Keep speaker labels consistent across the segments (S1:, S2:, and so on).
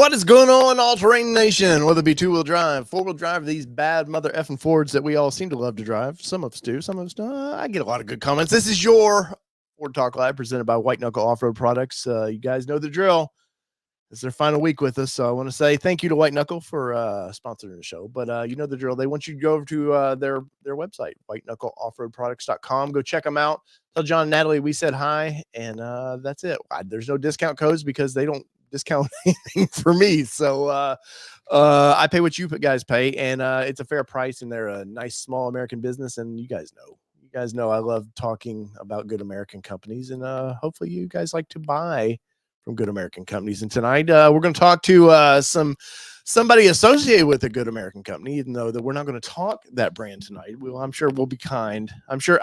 S1: What is going on, all-terrain nation? Whether it be two-wheel drive, four-wheel drive, these bad mother effing Fords that we all seem to love to drive. Some of us do, some of us don't. I get a lot of good comments. This is your Ford Talk Live presented by White Knuckle Off-Road Products. You guys know the drill. It's their final week with us, so I want to say thank you to White Knuckle for sponsoring the show. But you know the drill. They want you to go over to their website, whiteknuckleoffroadproducts.com. Go check them out. Tell John and Natalie we said hi, and that's it. There's no discount codes because they don't discount anything for me. So I pay what you guys pay, and it's a fair price, and they're a nice small American business, and you guys know I love talking about good American companies, and hopefully you guys like to buy from good American companies. And tonight we're going to talk to somebody associated with a good American company, even though that we're not going to talk that brand tonight. I'm sure we'll be kind. I'm sure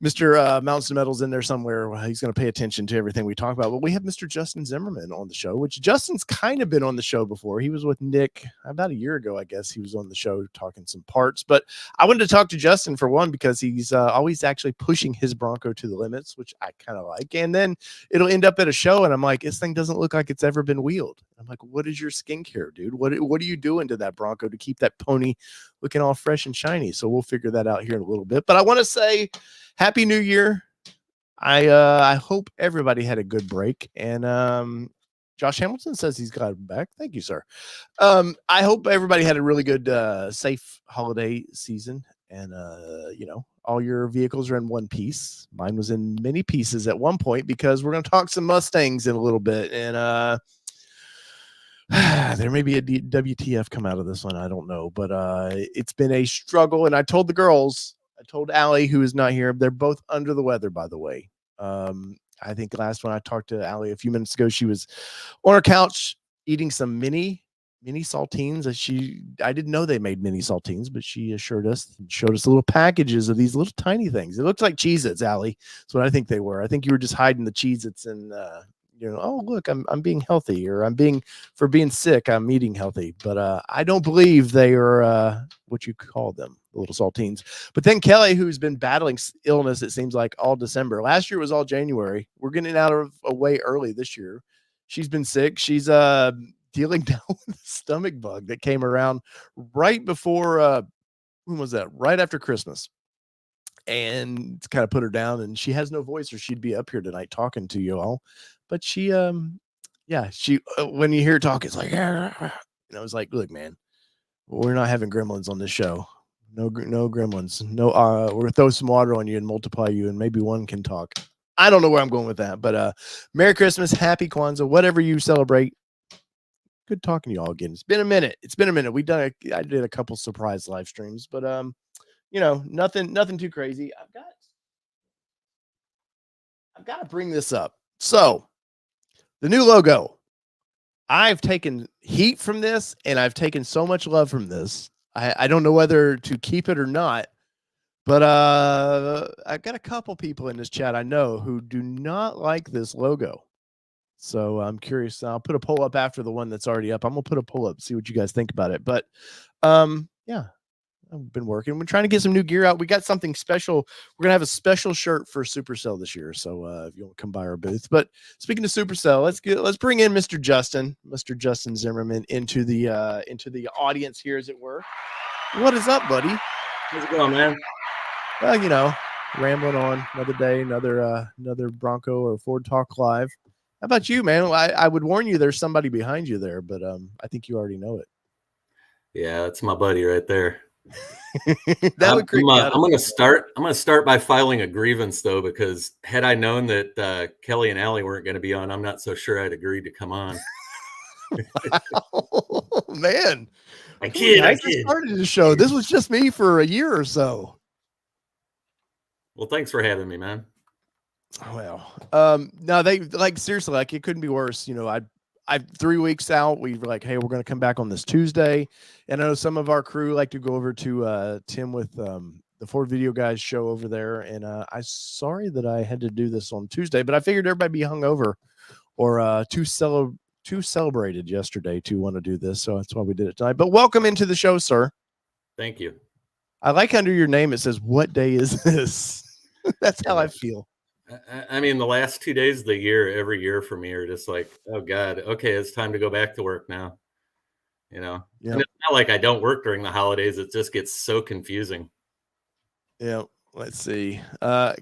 S1: Mr. Mountain Metal's in there somewhere. He's going to pay attention to everything we talk about. But we have Mr. Justin Zimmerman on the show, which Justin's kind of been on the show before. He was with Nick about a year ago, I guess. He was on the show talking some parts. But I wanted to talk to Justin for one because he's always actually pushing his Bronco to the limits, which I kind of like. And then it'll end up at a show, and I'm like, this thing doesn't look like it's ever been wheeled. I'm like, what is your skincare, dude? What are you doing to that Bronco to keep that pony looking all fresh and shiny? So we'll figure that out here in a little bit. But I want to say Happy New Year. I hope everybody had a good break. And Josh Hamilton says he's got it back. Thank you, sir. I hope everybody had a really good, safe holiday season. And, all your vehicles are in one piece. Mine was in many pieces at one point because we're going to talk some Mustangs in a little bit. And there may be a WTF come out of this one. I don't know. But it's been a struggle. And I told the girls, I told Allie, who is not here, they're both under the weather, by the way. I think last when I talked to Allie a few minutes ago, she was on her couch eating some mini saltines. I didn't know they made mini saltines, but she assured us and showed us little packages of these little tiny things. It looks like Cheez-Its, Allie. That's what I think they were. I think you were just hiding the Cheez-Its and oh look, I'm being healthy, or for being sick, I'm eating healthy. But I don't believe they are what you call them, the little saltines. But then Kelly, who's been battling illness, it seems like all December. Last year was all January. We're getting out of a way early this year. She's been sick. She's dealing down with a stomach bug that came around right before when was that? Right after Christmas. And it's kind of put her down, and she has no voice, or she'd be up here tonight talking to you all. But she when you hear her talk, it's like, and I was like, look, man, we're not having gremlins on this show. No gremlins. No, we're gonna throw some water on you and multiply you, and maybe one can talk. I don't know where I'm going with that, but Merry Christmas, Happy Kwanzaa, whatever you celebrate. Good talking to you all again. It's been a minute. I did a couple surprise live streams, but nothing too crazy. I've got to bring this up. So the new logo, I've taken heat from this, and I've taken so much love from this. I don't know whether to keep it or not, but I've got a couple people in this chat I know who do not like this logo. So I'm curious. I'll put a poll up after the one that's already up. I'm going to put a poll up, see what you guys think about it. But yeah. I've been working. We're trying to get some new gear out. We got something special. We're gonna have a special shirt for Supercell this year. So if you want to come by our booth. But speaking of Supercell, let's bring in Mr. Justin Zimmerman into the audience here, as it were. What is up, buddy?
S2: How's it going, man?
S1: Well, rambling on another day, another Bronco or Ford Talk Live. How about you, man? I would warn you, there's somebody behind you there, but I think you already know it.
S2: Yeah, that's my buddy right there.
S1: I'm
S2: gonna start by filing a grievance, though, because had I known that Kelly and Allie weren't going to be on, I'm not so sure I'd agreed to come on.
S1: Wow, man,
S2: I kid.
S1: Started the show. This was just me for a year or so.
S2: Well, thanks for having me, man.
S1: Well, no, they seriously, it couldn't be worse. I 3 weeks out, we were like, hey, we're going to come back on this Tuesday. And I know some of our crew like to go over to Tim with the Ford Video Guys show over there. And I'm sorry that I had to do this on Tuesday, but I figured everybody be hungover or too celebrated yesterday to want to do this. So that's why we did it tonight. But welcome into the show, sir.
S2: Thank you.
S1: I like under your name, it says, what day is this? That's how I feel.
S2: I mean, the last 2 days of the year, every year for me are just like, oh God, okay, it's time to go back to work now. And
S1: Yeah.
S2: it's not like I don't work during the holidays. It just gets so confusing.
S1: Yeah. Let's see.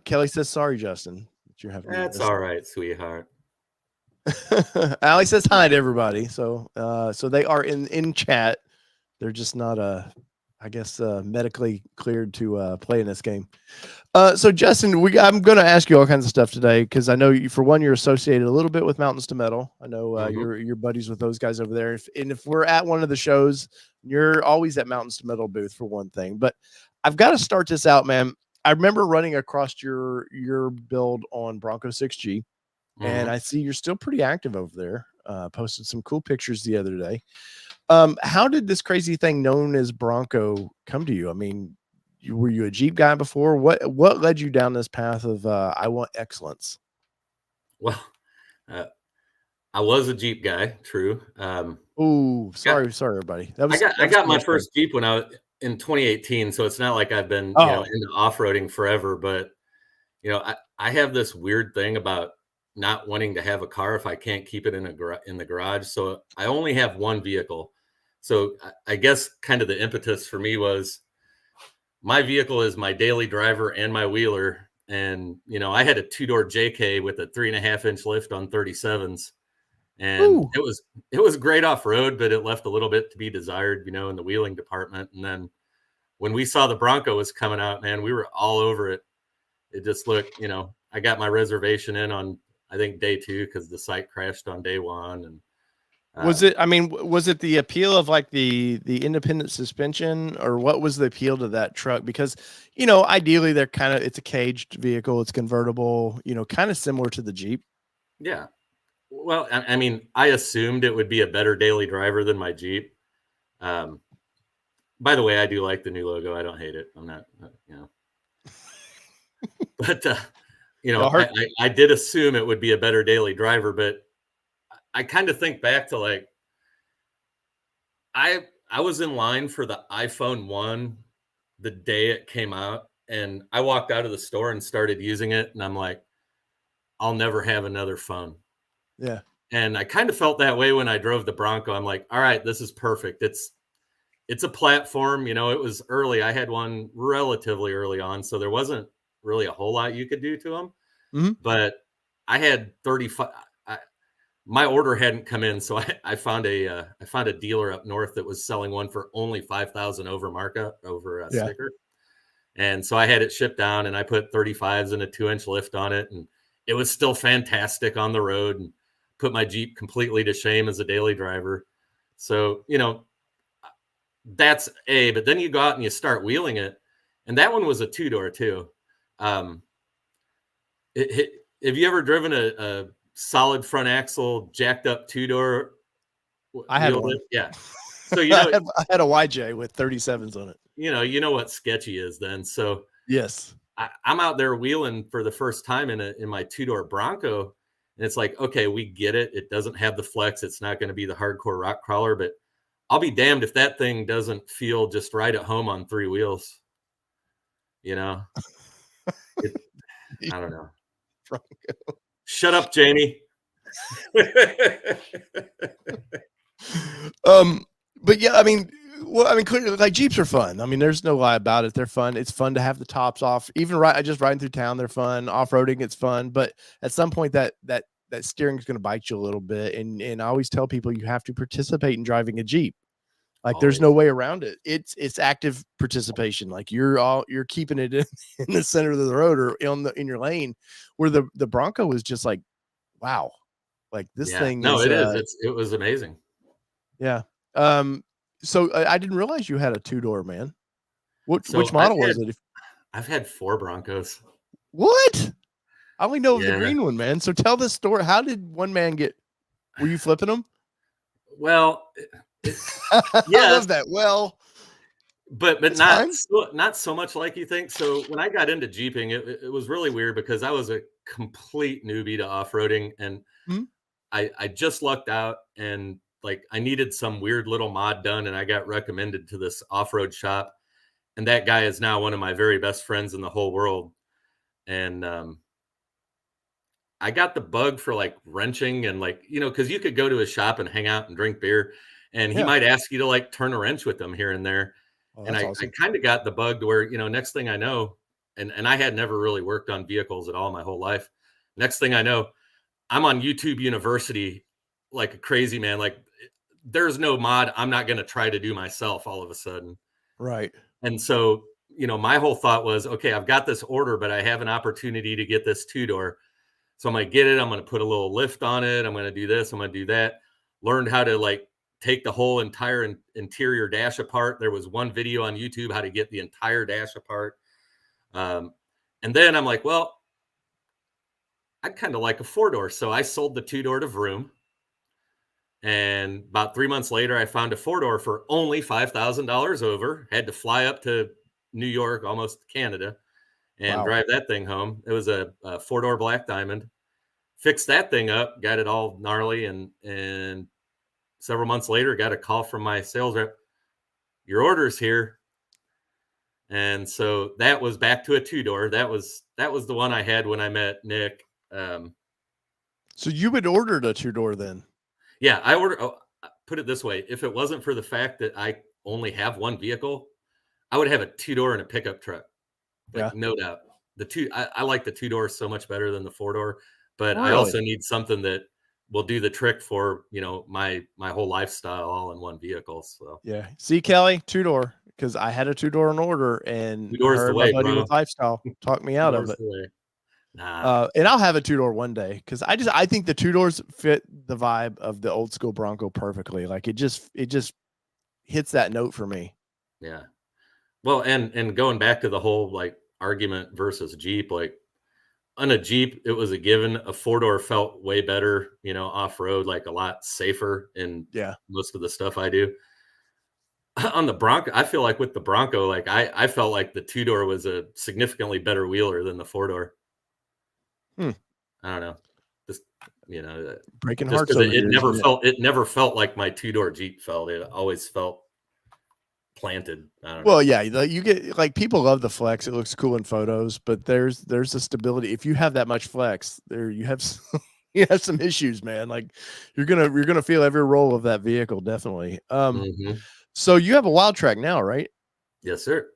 S1: Kelly says, sorry, Justin, that you're having to
S2: That's
S1: miss.
S2: all right, sweetheart.
S1: Allie says hi to everybody. So they are in chat. They're just not I guess medically cleared to play in this game. So Justin, I'm going to ask you all kinds of stuff today because I know you, for one, you're associated a little bit with Mountains to Metal. I know
S2: Mhm.
S1: you're buddies with those guys over there. If we're at one of the shows, you're always at Mountains to Metal booth for one thing. But I've got to start this out, man. I remember running across your build on Bronco 6G, and
S2: Mhm.
S1: I see you're still pretty active over there. Posted some cool pictures the other day. How did this crazy thing known as Bronco come to you? I mean, were you a Jeep guy before? What led you down this path of I want excellence?
S2: Well, uh, I was a Jeep guy, true.
S1: Oh,
S2: Got
S1: sorry, everybody. That
S2: I
S1: was
S2: got
S1: that
S2: I
S1: was
S2: got
S1: too
S2: my
S1: much fun.
S2: first Jeep when I was in 2018, so it's not like I've been,
S1: Oh,
S2: into off-roading forever, but I have this weird thing about not wanting to have a car if I can't keep it in the garage. So I only have one vehicle. So I guess kind of the impetus for me was my vehicle is my daily driver and my wheeler. And I had a two-door JK with a 3.5-inch lift on 37s, and
S1: ooh,
S2: it was great off road, but it left a little bit to be desired, in the wheeling department. And then when we saw the Bronco was coming out, man, we were all over it. It just looked, I got my reservation in on, I think, day 2 because the site crashed on day 1. And
S1: was it? I mean, was it the appeal of like the independent suspension, or what was the appeal to that truck? Because ideally they're it's a caged vehicle, it's convertible, kind of similar to the Jeep.
S2: yeah, well, I mean, I assumed it would be a better daily driver than my Jeep. Um, by the way, I do like the new logo. I don't hate it. I'm not, but
S1: Y'all
S2: I,
S1: heard?
S2: I I did assume it would be a better daily driver, but I kind of think back to like I was in line for the iPhone 1 the day it came out, and I walked out of the store and started using it, and I'm like, I'll never have another phone.
S1: Yeah.
S2: And I kind of felt that way when I drove the Bronco. I'm like, all right, this is perfect. It's a platform, it was early. I had one relatively early on, so there wasn't really a whole lot you could do to them.
S1: Hmm.
S2: But I had 35. My order hadn't come in, so I found a dealer up north that was selling one for only 5,000 over markup over a
S1: Yeah.
S2: sticker. And so I had it shipped down, and I put 35s and a 2-inch lift on it, and it was still fantastic on the road, and put my Jeep completely to shame as a daily driver. So, that's but then you go out and you start wheeling it, and that one was a 2-door too. Um, have you ever driven a solid front axle jacked up 2-door
S1: I had
S2: wheeled it?
S1: one.
S2: Yeah. So
S1: I had a YJ with 37s on it.
S2: what sketchy is then. So
S1: Yes.
S2: I'm out there wheeling for the first time in my 2-door Bronco, and it's like, okay, we get it. It doesn't have the flex. It's not going to be the hardcore rock crawler, but I'll be damned if that thing doesn't feel just right at home on 3 wheels. You know, it, I don't know. Shut up, Jamie.
S1: um, but yeah, I mean, clearly, like Jeeps are fun. I mean, there's no lie about it. They're fun. It's fun to have the tops off. Even just riding through town, they're fun. Off roading, it's fun. But at some point, that steering is going to bite you a little bit. And I always tell people you have to participate in driving a Jeep. Like there's no
S2: Always.
S1: way around it. It's active participation. Like you're keeping it in the center of the road or in your lane. Where the Bronco is just like, wow, like this
S2: Yeah.
S1: thing
S2: No,
S1: is
S2: it is. It was amazing.
S1: yeah. So I didn't realize you had a 2-door, man. Which
S2: So I've
S1: model was
S2: had
S1: it?
S2: I've had 4 Broncos.
S1: What? I only know of the
S2: Yeah.
S1: green one, man. So tell this story. How did one man get? Were you flipping them?
S2: Well,
S1: I
S2: yes,
S1: love that. Well,
S2: but
S1: it's fine.
S2: not so much like you think. So when I got into Jeeping, it was really weird because I was a complete newbie to off-roading, and
S1: Mhm.
S2: I just lucked out, and like I needed some weird little mod done, and I got recommended to this off-road shop, and that guy is now one of my very best friends in the whole world. And I got the bug for like wrenching and like, because you could go to a shop and hang out and drink beer, and he
S1: Yeah.
S2: might ask you to like turn a wrench with him here and there.
S1: Oh,
S2: And
S1: that's
S2: I
S1: awesome.
S2: kind of got the bug to where, next thing I know, and I had never really worked on vehicles at all my whole life. Next thing I know, I'm on YouTube University like a crazy man. Like there's no mod I'm not going to try to do myself all of a sudden.
S1: Right.
S2: And so, my whole thought was, okay, I've got this order, but I have an opportunity to get this two-door. So I'm going to get it. I'm going to put a little lift on it. I'm going to do this. I'm going to do that. Learned how to like take the whole entire interior dash apart. There was one video on YouTube how to get the entire dash apart. And then I'm like, well, I'd kind of like a four-door. So I sold the two-door to Vroom. And about 3 months later, I found a four-door for only $5,000 over. Had to fly up to New York, almost Canada, and
S1: Wow.
S2: drive that thing home. It was a four-door Black Diamond. Fixed that thing up, got it all gnarly, and several months later, got a call from my sales rep. Your order's here. And so that was back to a two-door. That was the one I had when I met Nick.
S1: So you had ordered a two-door then?
S2: Yeah, I ordered. Oh, put it this way: if it wasn't for the fact that I only have one vehicle, I would have a two-door and a pickup truck. Like,
S1: Yeah.
S2: no doubt. I like the two-door so much better than the four-door, but I
S1: Really?
S2: also need something that will do the trick for, my whole lifestyle all in one vehicle. So
S1: Yeah. See, Kelly, two-door, because I had a two-door in order, and
S2: two-door's
S1: her
S2: the
S1: and my
S2: way,
S1: buddy
S2: bro.
S1: with Lifestyle talked me out of
S2: Two-door's
S1: it.
S2: the way. Nah.
S1: And I'll have a two-door one day, because I think the two-doors fit the vibe of the old school Bronco perfectly. Like it just hits that note for me.
S2: Yeah. Well, and going back to the whole like argument versus Jeep, like on a Jeep, it was a given. A four-door felt way better, off-road, like a lot safer in
S1: Yeah.
S2: most of the stuff I do. On the Bronco, I feel like with the Bronco, like I felt like the two-door was a significantly better wheeler than the four-door.
S1: Hmm.
S2: I don't know. Just,
S1: Breaking
S2: just
S1: hearts
S2: because
S1: over here, isn't it?
S2: it never felt like my two-door Jeep felt. It always felt planted. I don't
S1: Well,
S2: know.
S1: yeah, like you get like people love the flex. It looks cool in photos, but there's a stability. If you have that much flex, there you have you have some issues, man. Like you're gonna feel every roll of that vehicle, definitely.
S2: Mm-hmm.
S1: So you have a wild track now, right?
S2: Yes, sir.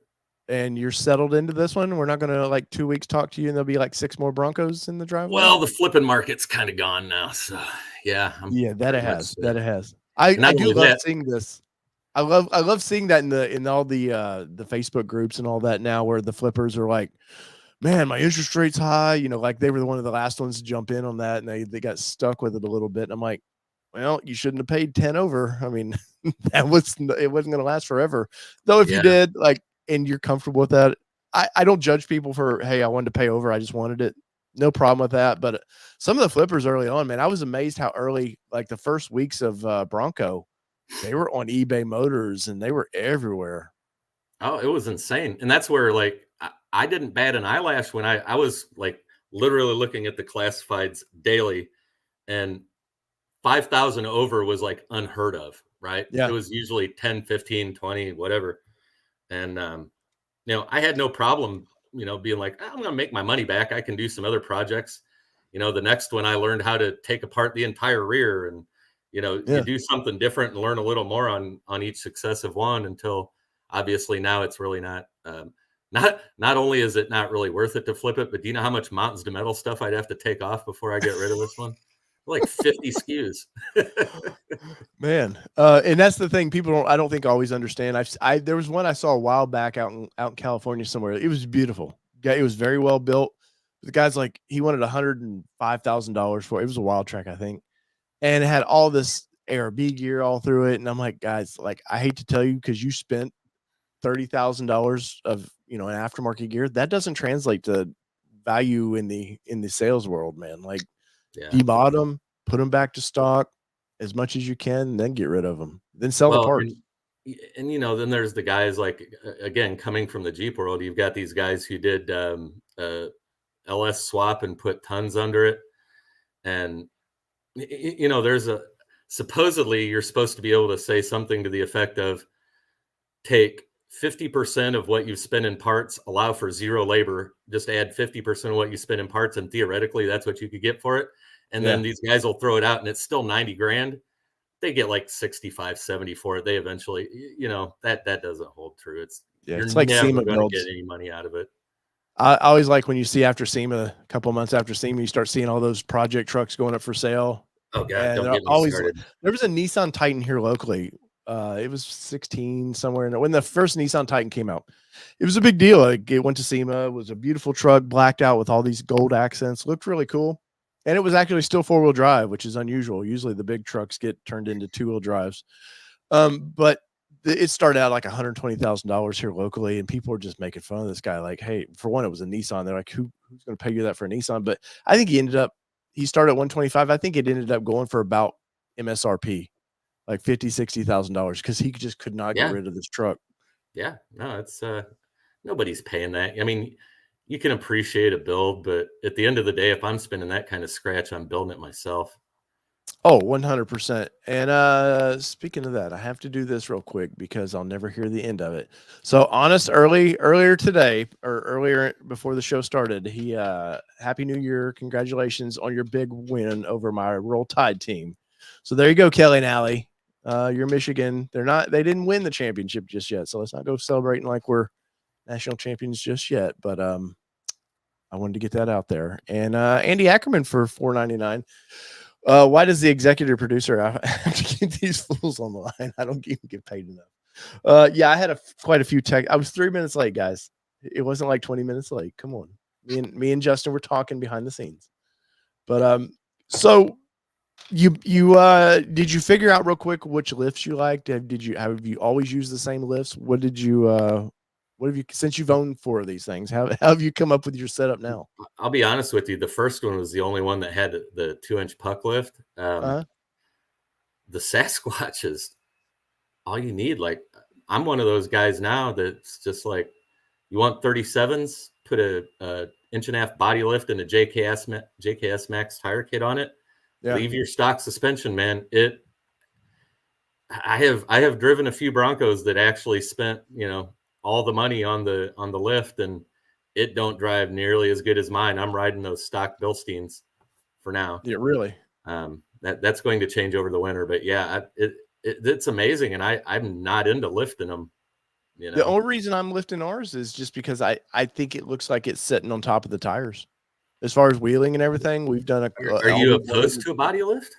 S1: And you're settled into this one. We're not gonna like 2 weeks talk to you, and there'll be like 6 more Broncos in the driveway.
S2: Well, the flipping market's kind of gone now, so yeah, I'm
S1: Yeah, that it
S2: pretty much
S1: has.
S2: set.
S1: That it has.
S2: And
S1: I
S2: not
S1: do
S2: only
S1: love
S2: that,
S1: seeing this. I love seeing that in all the Facebook groups and all that now, where the flippers are like, man, my interest rate's high. Like they were one of the last ones to jump in on that, and they got stuck with it a little bit. And I'm like, well, you shouldn't have paid 10 over. I mean, it wasn't going to last forever. Though if you
S2: yeah.
S1: did, like, and you're comfortable with that, I don't judge people for, hey, I wanted to pay over. I just wanted it. No problem with that. But some of the flippers early on, man, I was amazed how early, like the first weeks of Bronco, they were on eBay Motors and they were everywhere.
S2: Oh, it was insane. And that's where like I didn't bat an eyelash when I was like literally looking at the classifieds daily, and 5,000 over was like unheard of, right? It
S1: Yeah.
S2: was usually 10, 15, 20, whatever. And I had no problem, being like, I'm going to make my money back. I can do some other projects. The next one I learned how to take apart the entire rear, and you
S1: Yeah.
S2: do something different and learn a little more on each successive one, until obviously now it's really not not only is it not really worth it to flip it, but do you know how much Mountains to Metal stuff I'd have to take off before I get rid of this one? Like 50 SKUs.
S1: Man, and that's the thing people I don't think always understand. There was one I saw a while back out in California somewhere. It was beautiful. Yeah, it was very well built. The guy's like he wanted $105,000 for it. It was a wild track, I think, and it had all this ARB gear all through it. And I'm like, guys, like I hate to tell you because you spent $30,000 of an aftermarket gear. That doesn't translate to value in the sales world, man. Like
S2: Yeah.
S1: debot them, put them back to stock as much as you can, then get rid of them. Then sell the
S2: Well,
S1: parts.
S2: and then there's the guys like again coming from the Jeep world. You've got these guys who did LS swap and put tons under it, and there's supposedly you're supposed to be able to say something to the effect of take 50% of what you spend in parts, allow for zero labor. Just add 50% of what you spend in parts, and theoretically, that's what you could get for it. And then these guys will throw it out, and it's still 90 grand. They get like 65, 70 for it. They eventually, that doesn't hold true. You're
S1: it's like
S2: never
S1: SEMA
S2: going to
S1: builds.
S2: get any money out of it.
S1: I always like when you see after SEMA, a couple of months after SEMA, you start seeing all those project trucks going up for sale.
S2: Oh God,
S1: and
S2: don't get me
S1: always
S2: started.
S1: There was a Nissan Titan here locally. It was 16 somewhere when the first Nissan Titan came out. It was a big deal. It went to SEMA. It was a beautiful truck, blacked out with all these gold accents. Looked really cool. And it was actually still 4-wheel drive, which is unusual. Usually the big trucks get turned into 2-wheel drives. But it started out like $120,000 here locally, and people were just making fun of this guy. Like, hey, for one, it was a Nissan. They're like, who's going to pay you that for a Nissan? But I think he started at 125. I think it ended up going for about MSRP, like $50,000-$60,000, because he just could not get rid of this truck.
S2: Yeah, no, it's nobody's paying that. I mean, you can appreciate a build, but at the end of the day, if I'm spending that kind of scratch, I'm building it myself.
S1: Oh, 100%. And speaking of that, I have to do this real quick because I'll never hear the end of it. So Honest earlier today, or earlier before the show started, he Happy New Year. Congratulations on your big win over my Roll Tide team. So there you go, Kelly and Allie. You're Michigan. They didn't win the championship just yet. So let's not go celebrating like we're national champions just yet. But I wanted to get that out there. And Andy Ackerman for $4.99. Why does the executive producer have to keep these fools on the line? I don't even get paid enough. Yeah, I had quite a few I was 3 minutes late, guys. It wasn't like 20 minutes late. Come on. Me and Justin were talking behind the scenes. But so you did you figure out real quick which lifts you liked? Have you always used the same lifts? What have you, since you've owned 4 of these things, how have you come up with your setup now?
S2: I'll be honest with you. The first one was the only one that had the 2-inch puck lift. The Sasquatch is all you need. Like, I'm one of those guys now that's just like, you want 37s, put a 1.5-inch body lift and a JKS Max tire kit on it. Yeah. Leave your stock suspension, man. I have driven a few Broncos that actually spent, all the money on the lift, and it don't drive nearly as good as mine. I'm riding those stock Bilsteins for now.
S1: Yeah, really.
S2: That's going to change over the winter, but yeah, it's amazing, and I'm not into lifting them.
S1: The only reason I'm lifting ours is just because I think it looks like it's sitting on top of the tires. As far as wheeling and everything, we've done
S2: Are you opposed to a body lift?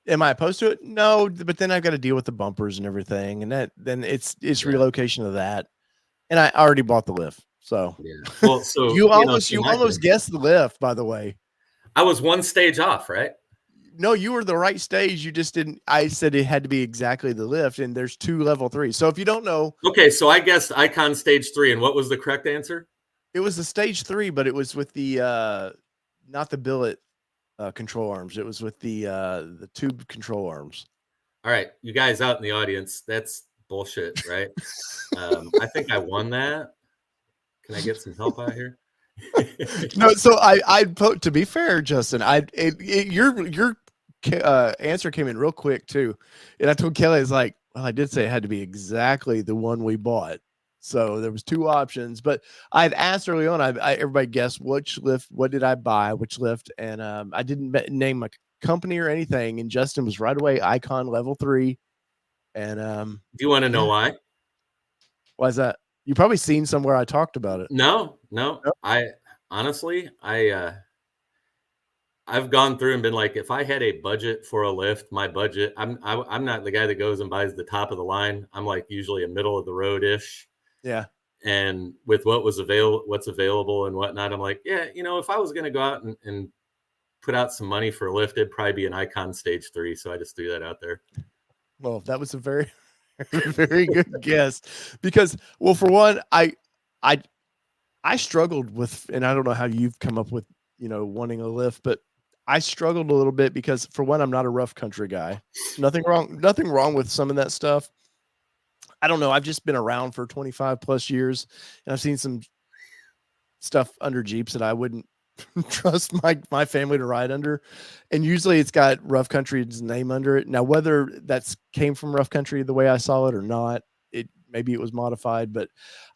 S1: Am I opposed to it? No, but then I've got to deal with the bumpers and everything, and then it's relocation of that. And I already bought the lift, so
S2: yeah. Well, so
S1: you almost guessed the lift, by the way.
S2: I was one stage off, right?
S1: No, you were the right stage. You just didn't. I said it had to be exactly the lift, and there's 2 level 3. So if you don't know,
S2: okay. So I guessed Icon stage 3, and what was the correct answer?
S1: It was the stage 3, but it was with the not the billet control arms. It was with the tube control arms.
S2: All right, you guys out in the audience, that's bullshit, right? I think I won that. Can I get some help out here?
S1: No, so I to be fair, Justin, your answer came in real quick too, and I told Kelly, it's like, well, I did say it had to be exactly the one we bought. So there was 2 options, but I'd asked early on. Everybody guessed which lift. What did I buy? Which lift? And I didn't name a company or anything. And Justin was right away Icon level 3. And
S2: do you want to know why?
S1: Why is that? You probably seen somewhere I talked about it.
S2: No. I honestly, I've gone through and been like, if I had a budget for a lift, my budget, I'm not the guy that goes and buys the top of the line. I'm like usually a middle of the road ish.
S1: Yeah.
S2: And with what's available and whatnot, I'm like, yeah, if I was going to go out and put out some money for a lift, it'd probably be an Icon stage 3. So I just threw that out there.
S1: Well, that was a very, very good guess, because, well, for one, I struggled with, and I don't know how you've come up with, wanting a lift, but I struggled a little bit because, for one, I'm not a rough country guy. Nothing wrong with some of that stuff. I don't know. I've just been around for 25 plus years, and I've seen some stuff under Jeeps that I wouldn't trust my family to ride under. And usually it's got Rough Country's name under it. Now, whether that's came from Rough Country the way I saw it or not, maybe it was modified, but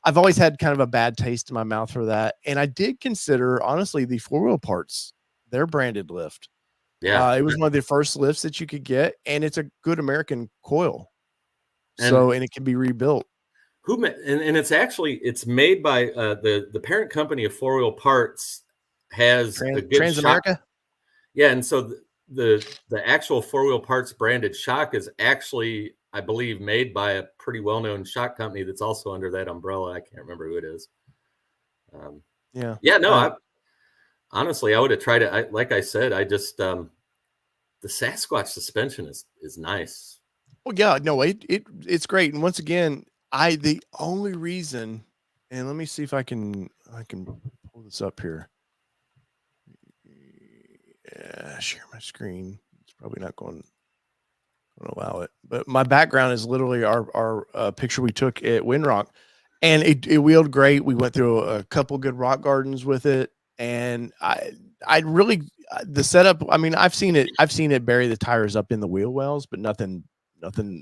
S1: I've always had kind of a bad taste in my mouth for that. And I did consider, honestly, the four-wheel parts, their branded lift.
S2: Yeah.
S1: It was one of the first lifts that you could get, and it's a good American coil.
S2: And
S1: And it can be rebuilt.
S2: and it's made by the parent company of Four Wheel Parts has a good shock.
S1: Transamerica?
S2: Yeah, and so the actual Four Wheel Parts branded shock is actually, I believe, made by a pretty well-known shock company that's also under that umbrella. I can't remember who it is.
S1: Yeah.
S2: Yeah, no, honestly, I would have tried it. Like I said, I just the Sasquatch suspension is nice.
S1: Well, yeah, no, it's great. And once again, the only reason, and let me see if I can pull this up here. Yeah, share my screen. It's probably not going to allow it. But my background is literally our picture we took at Windrock, and it wheeled great. We went through a couple good rock gardens with it, and I really the setup. I mean, I've seen it bury the tires up in the wheel wells, but nothing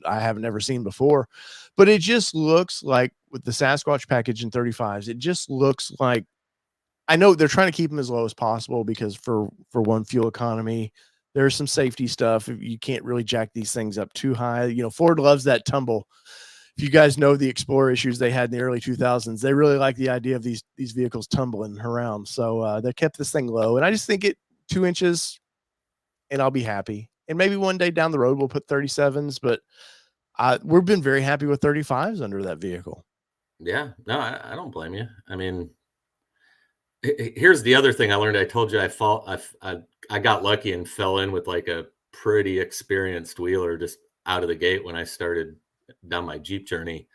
S1: I haven't ever seen before. But it just looks like with the Sasquatch package in 35s, it just looks like, I know they're trying to keep them as low as possible because for one, fuel economy, there's some safety stuff. You can't really jack these things up too high. You know, Ford loves that tumble. If you guys know the Explorer issues they had in the early 2000s, they really like the idea of these vehicles tumbling around. So they kept this thing low, and I just think 2 inches, and I'll be happy. And maybe one day down the road we'll put 37s, but we've been very happy with 35s under that vehicle.
S2: Yeah, no, I don't blame you. I mean, here's the other thing I learned. I told you I got lucky and fell in with like a pretty experienced wheeler just out of the gate when I started down my Jeep journey.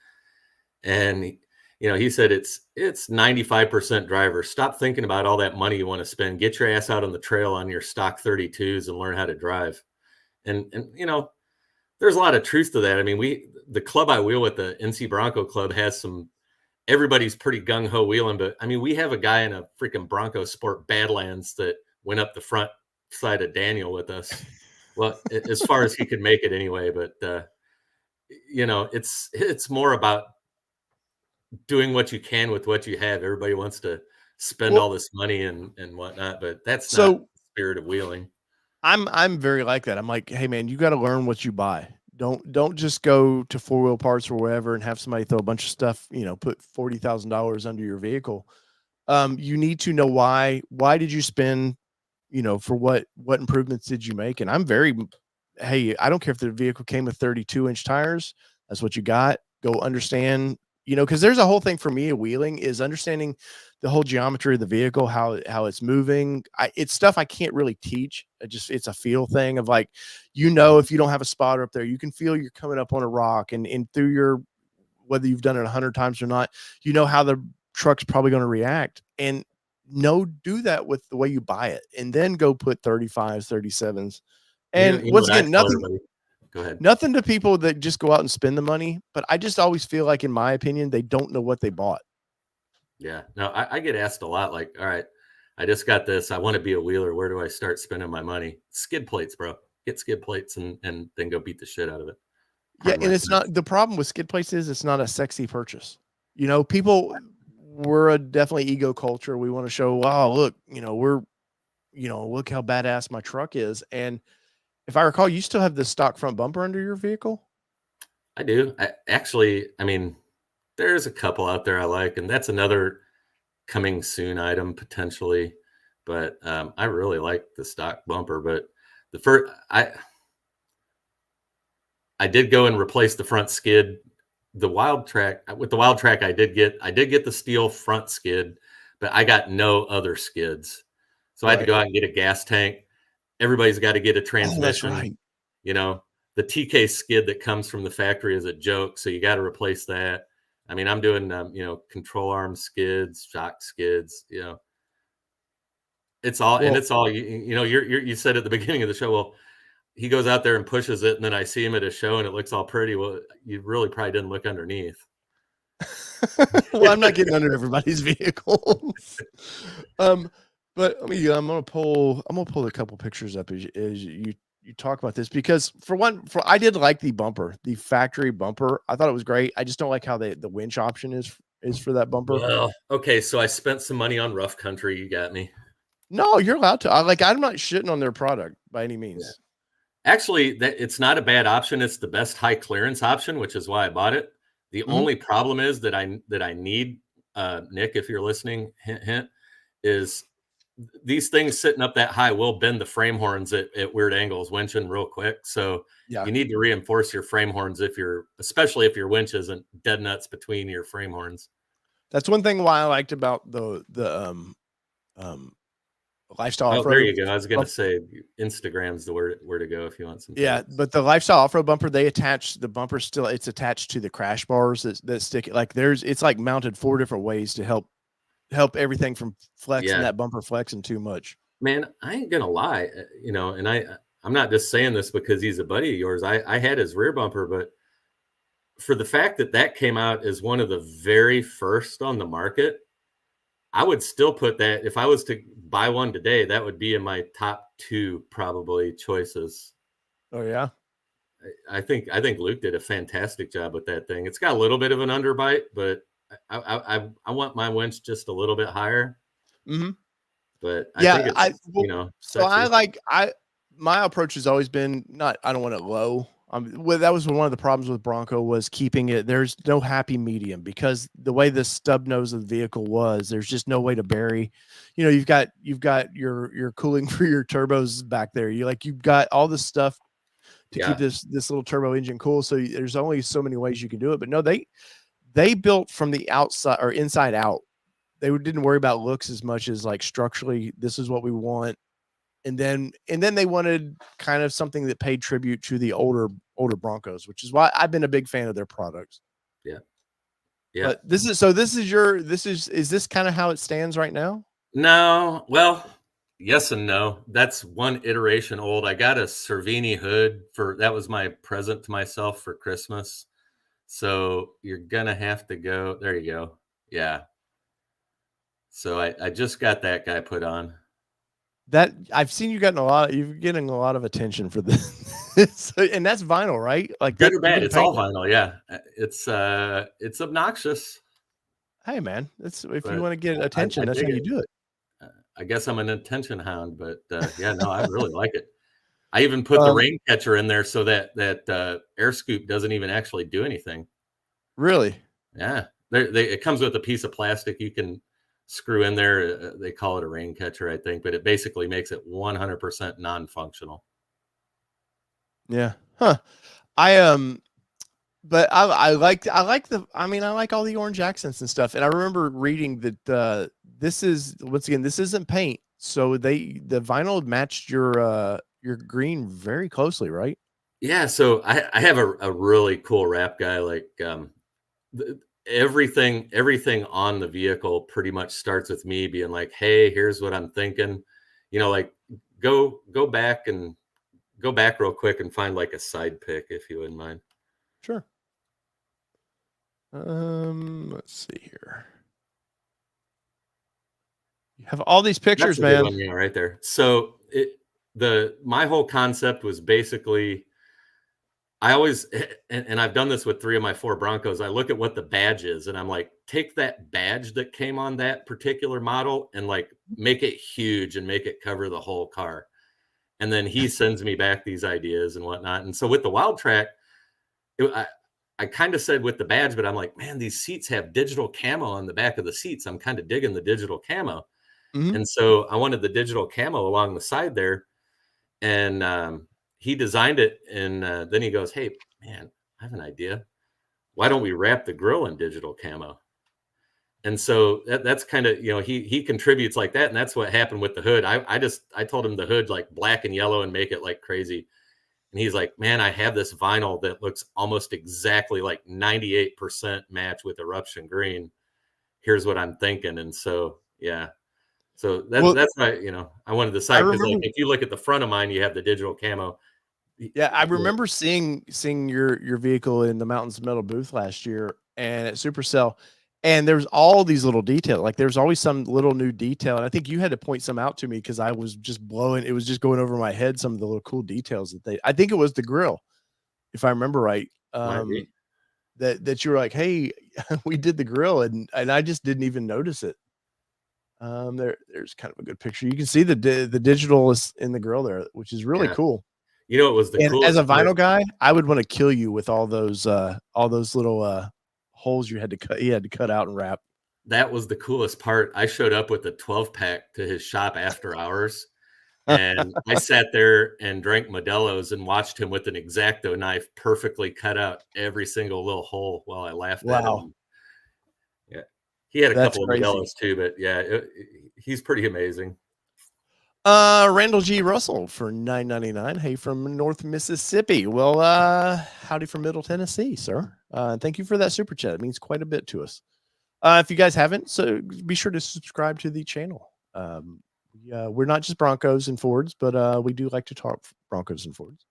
S2: And he said it's 95% driver. Stop thinking about all that money you want to spend. Get your ass out on the trail on your stock 32s and learn how to drive. And there's a lot of truth to that. I mean, the club I wheel with, the NC Bronco Club, has everybody's pretty gung-ho wheeling, but I mean, we have a guy in a freaking Bronco Sport Badlands that went up the front side of Daniel with us. Well, as far as he could make it anyway, but it's more about doing what you can with what you have. Everybody wants to spend all this money and whatnot, but that's not the spirit of wheeling.
S1: I'm very like that. I'm like, hey man, you got to learn what you buy. Don't just go to Four Wheel Parts or wherever and have somebody throw a bunch of stuff, put $40,000 under your vehicle. You need to know why did you spend, for what improvements did you make? And hey, I don't care if the vehicle came with 32-inch tires. That's what you got. Go understand, because there's a whole thing for me of wheeling is understanding the whole geometry of the vehicle, how it's moving. It's stuff I can't really teach. It's a feel thing of like, if you don't have a spotter up there, you can feel you're coming up on a rock, and through whether you've done it 100 times or not, how the truck's probably going to react. And do that with the way you buy it, and then go put 35s, 37s. And once again,
S2: Go ahead.
S1: Nothing to people that just go out and spend the money, but I just always feel like, in my opinion, they don't know what they bought.
S2: Yeah, no, I get asked a lot, like, all right, I just got this. I want to be a wheeler. Where do I start spending my money? Skid plates, bro. Get skid plates and then go beat the shit out of it.
S1: And it's not, the problem with skid plates is it's not a sexy purchase. We're definitely ego culture. We want to show, wow, look, look how badass my truck is. And if I recall, you still have the stock front bumper under your vehicle?
S2: I do. I mean, there's a couple out there I like, and that's another coming soon item potentially. But I really like the stock bumper. But the first, I did go and replace the front skid. With the Wild Track, I did get the steel front skid, but I got no other skids. So I had to go out and get a gas tank. Everybody's got to get a transmission.
S1: That's right.
S2: The TK skid that comes from the factory is a joke, so you got to replace that. I mean, I'm doing control arm skids, shock skids. It's all, and it's all. You said at the beginning of the show, well, he goes out there and pushes it, and then I see him at a show, and it looks all pretty. Well, you really probably didn't look underneath.
S1: Well, I'm not getting under everybody's vehicles. But I'm gonna pull a couple pictures up as you you talk about this because I did like the bumper, the factory bumper. I thought it was great. I just don't like how the winch option is for that bumper.
S2: Well, okay, so I spent some money on Rough Country. You got me.
S1: No, you're allowed to. I'm not shitting on their product by any means.
S2: Yeah. Actually, it's not a bad option. It's the best high clearance option, which is why I bought it. The only problem is that I need, Nick, if you're listening, hint, is these things sitting up that high will bend the frame horns at weird angles, winching real quick. So you need to reinforce your frame horns especially if your winch isn't dead nuts between your frame horns.
S1: That's one thing why I liked about the lifestyle off-road.
S2: There you go. I was going to say Instagram's the where to go if you want some.
S1: Yeah, but the lifestyle off-road bumper, they attach the bumper still. It's attached to the crash bars that stick. Like it's like mounted 4 different ways to help everything from flexing that bumper flexing too much.
S2: Man, I ain't gonna lie, and I'm not just saying this because he's a buddy of yours. I had his rear bumper, but for the fact that came out as one of the very first on the market, I would still put that, if I was to buy one today, that would be in my top 2 probably choices.
S1: Oh yeah.
S2: I think Luke did a fantastic job with that thing. It's got a little bit of an underbite, but I want my winch just a little bit higher. But I think it's,
S1: my approach has always been I don't want it low. That was one of the problems with Bronco was keeping it. There's no happy medium because the way the stub nose of the vehicle was, there's just no way to bury. You've got your cooling for your turbos back there. You've got all this stuff to keep this little turbo engine cool. So there's only so many ways you can do it. But no, they built from the outside or inside out. They didn't worry about looks as much as like structurally, this is what we want. And then they wanted kind of something that paid tribute to the older Broncos, which is why I've been a big fan of their products.
S2: Yeah.
S1: Yeah. But is this kind of how it stands right now?
S2: No. Well, yes and no. That's one iteration old. I got a Cervini hood that was my present to myself for Christmas. So you're going to have to go. There you go. Yeah. So I just got that guy put on.
S1: That I've seen you're getting a lot of attention for this. And that's vinyl, right? Like
S2: good or bad, it's all vinyl. Yeah. It's obnoxious.
S1: Hey man, if you want to get attention, that's how you do it.
S2: I guess I'm an attention hound, but no, I really like it. I even put the rain catcher in there so that air scoop doesn't even actually do anything.
S1: Really?
S2: Yeah. It comes with a piece of plastic you can screw in there. They call it a rain catcher, I think, but it basically makes it 100% non-functional.
S1: Yeah. Huh. But I like all the orange accents and stuff. And I remember reading that this isn't paint. So the vinyl matched your green very closely, right?
S2: Yeah. So I have a really cool wrap guy. Like everything on the vehicle pretty much starts with me being like, hey, here's what I'm thinking. Like go back real quick and find like a side pick if you wouldn't mind.
S1: Sure. Let's see here. You have all these pictures, man.
S2: One, yeah, right there. So my whole concept was basically, I always, and I've done this with 3 of my 4 Broncos. I look at what the badge is and I'm like, take that badge that came on that particular model and like make it huge and make it cover the whole car. And then he sends me back these ideas and whatnot. And so with the Wild Track, I kind of said with the badge, but I'm like, man, these seats have digital camo on the back of the seats. I'm kind of digging the digital camo. And so I wanted the digital camo along the side there. And he designed it. And then he goes, hey, man, I have an idea. Why don't we wrap the grill in digital camo? And so that's kind of, he contributes like that. And that's what happened with the hood. I told him the hood like black and yellow and make it like crazy. And he's like, man, I have this vinyl that looks almost exactly like 98% match with Eruption Green. Here's what I'm thinking. And so, yeah. So that's why, I wanted to decide because like, if you look at the front of mine, you have the digital camo.
S1: Yeah. I remember seeing your vehicle in the Mountains Metal booth last year and at Supercell. And there's all these little details. Like there's always some little new detail. And I think you had to point some out to me because I was just blowing. It was just going over my head. Some of the little cool details I think it was the grill, if I remember right.
S2: Might be.
S1: That you were like, hey, we did the grill, and I just didn't even notice it. There's kind of a good picture. You can see the digital is in the grill there, which is really cool.
S2: You know, it was the
S1: And as
S2: coolest
S1: a vinyl
S2: part.
S1: guy, I would want to kill you with all those little holes you had to cut out and wrap.
S2: That was the coolest part. I showed up with a 12-pack to his shop after hours, and I sat there and drank Modelo's and watched him with an X-Acto knife perfectly cut out every single little hole while I laughed at him. Yeah, he had a
S1: That's
S2: couple of
S1: crazy.
S2: Modelo's too, but yeah, he's pretty amazing.
S1: Randall G. Russell for $9.99. Hey, from North Mississippi. Well, howdy from Middle Tennessee, sir. Thank you for that super chat. It means quite a bit to us. If you guys haven't, so be sure to subscribe to the channel. We're not just Broncos and Fords, but we do like to talk Broncos and Fords.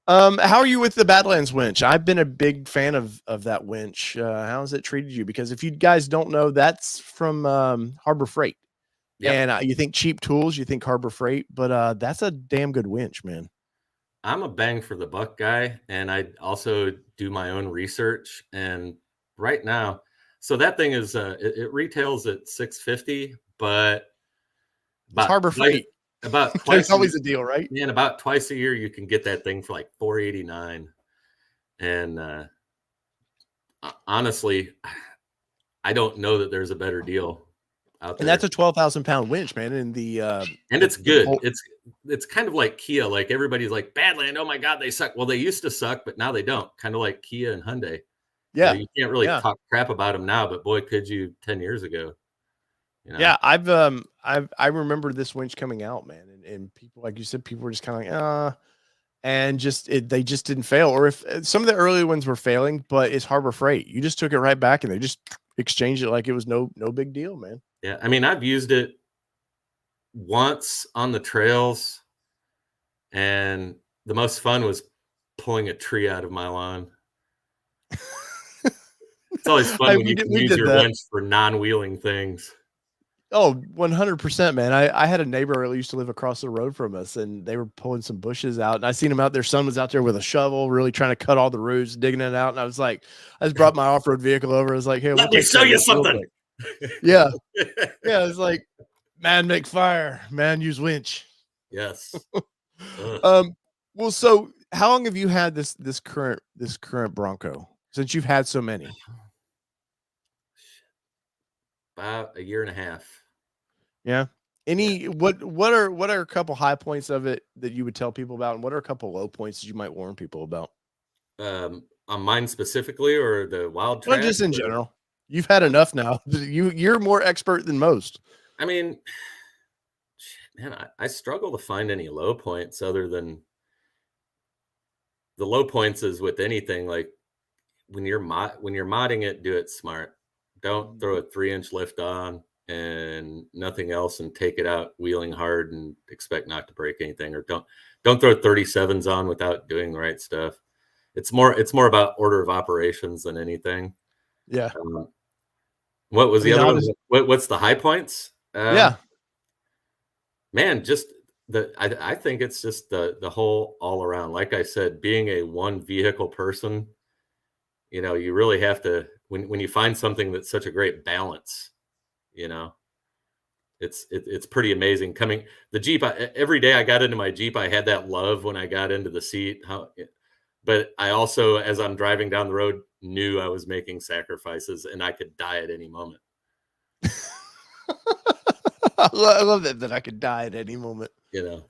S1: How are you with the Badlands winch? I've been a big fan of that winch. How has it treated you? Because if you guys don't know, that's from Harbor Freight. Yep. And you think cheap tools, you think Harbor Freight, but that's a damn good winch, man.
S2: I'm a bang for the buck guy, and I also do my own research. And right now, so that thing is it retails at $650, but
S1: it's Harbor Freight.
S2: About twice.
S1: There's always a deal, right?
S2: And about twice a year, you can get that thing for like $489. And honestly, I don't know that there's a better deal out there.
S1: And that's a 12,000-pound winch, man. And
S2: it's good. It's kind of like Kia. Like everybody's like, Badland, oh my God, they suck. Well, they used to suck, but now they don't. Kind of like Kia and Hyundai.
S1: Yeah,
S2: you can't really talk crap about them now, but boy, could you 10 years ago. You know?
S1: Yeah, I remember this winch coming out, man, and people, like you said, people were just kind of like, and they just didn't fail. Or if some of the early ones were failing, but it's Harbor Freight. You just took it right back and they just exchanged it like it was no big deal, man.
S2: Yeah, I mean, I've used it once on the trails, and the most fun was pulling a tree out of my lawn. It's always fun when you can use your winch for non-wheeling things.
S1: Oh, 100%, man. I had a neighbor who used to live across the road from us, and they were pulling some bushes out, and I seen him out there. Son was out there with a shovel, really trying to cut all the roots, digging it out. And I was like, I just brought my off-road vehicle over. I was like, hey,
S2: let me show you something.
S1: Yeah. Yeah. It's like, man, make fire, man, use winch.
S2: Yes.
S1: Well, so how long have you had this current Bronco, since you've had so many?
S2: About a year and a half.
S1: Yeah. What are a couple high points of it that you would tell people about, and what are a couple low points that you might warn people about?
S2: On mine specifically, or the wild track?
S1: Well, just in general. You've had enough now. You're more expert than most.
S2: I mean, man, I struggle to find any low points other than the low points is with anything. Like when you're modding it, do it smart. Don't throw a 3-inch lift on and nothing else and take it out wheeling hard and expect not to break anything, or don't throw 37s on without doing the right stuff. It's more about order of operations than anything.
S1: Yeah.
S2: What was the other one? What's the high points?
S1: Yeah,
S2: man, just I think it's just the whole all around. Like I said, being a one vehicle person, you really have to, when you find something that's such a great balance, it's pretty amazing. The Jeep, every day I got into my Jeep, I had that love when I got into the seat, but I also, as I'm driving down the road, knew I was making sacrifices and I could die at any moment.
S1: I love that I could die at any moment.
S2: I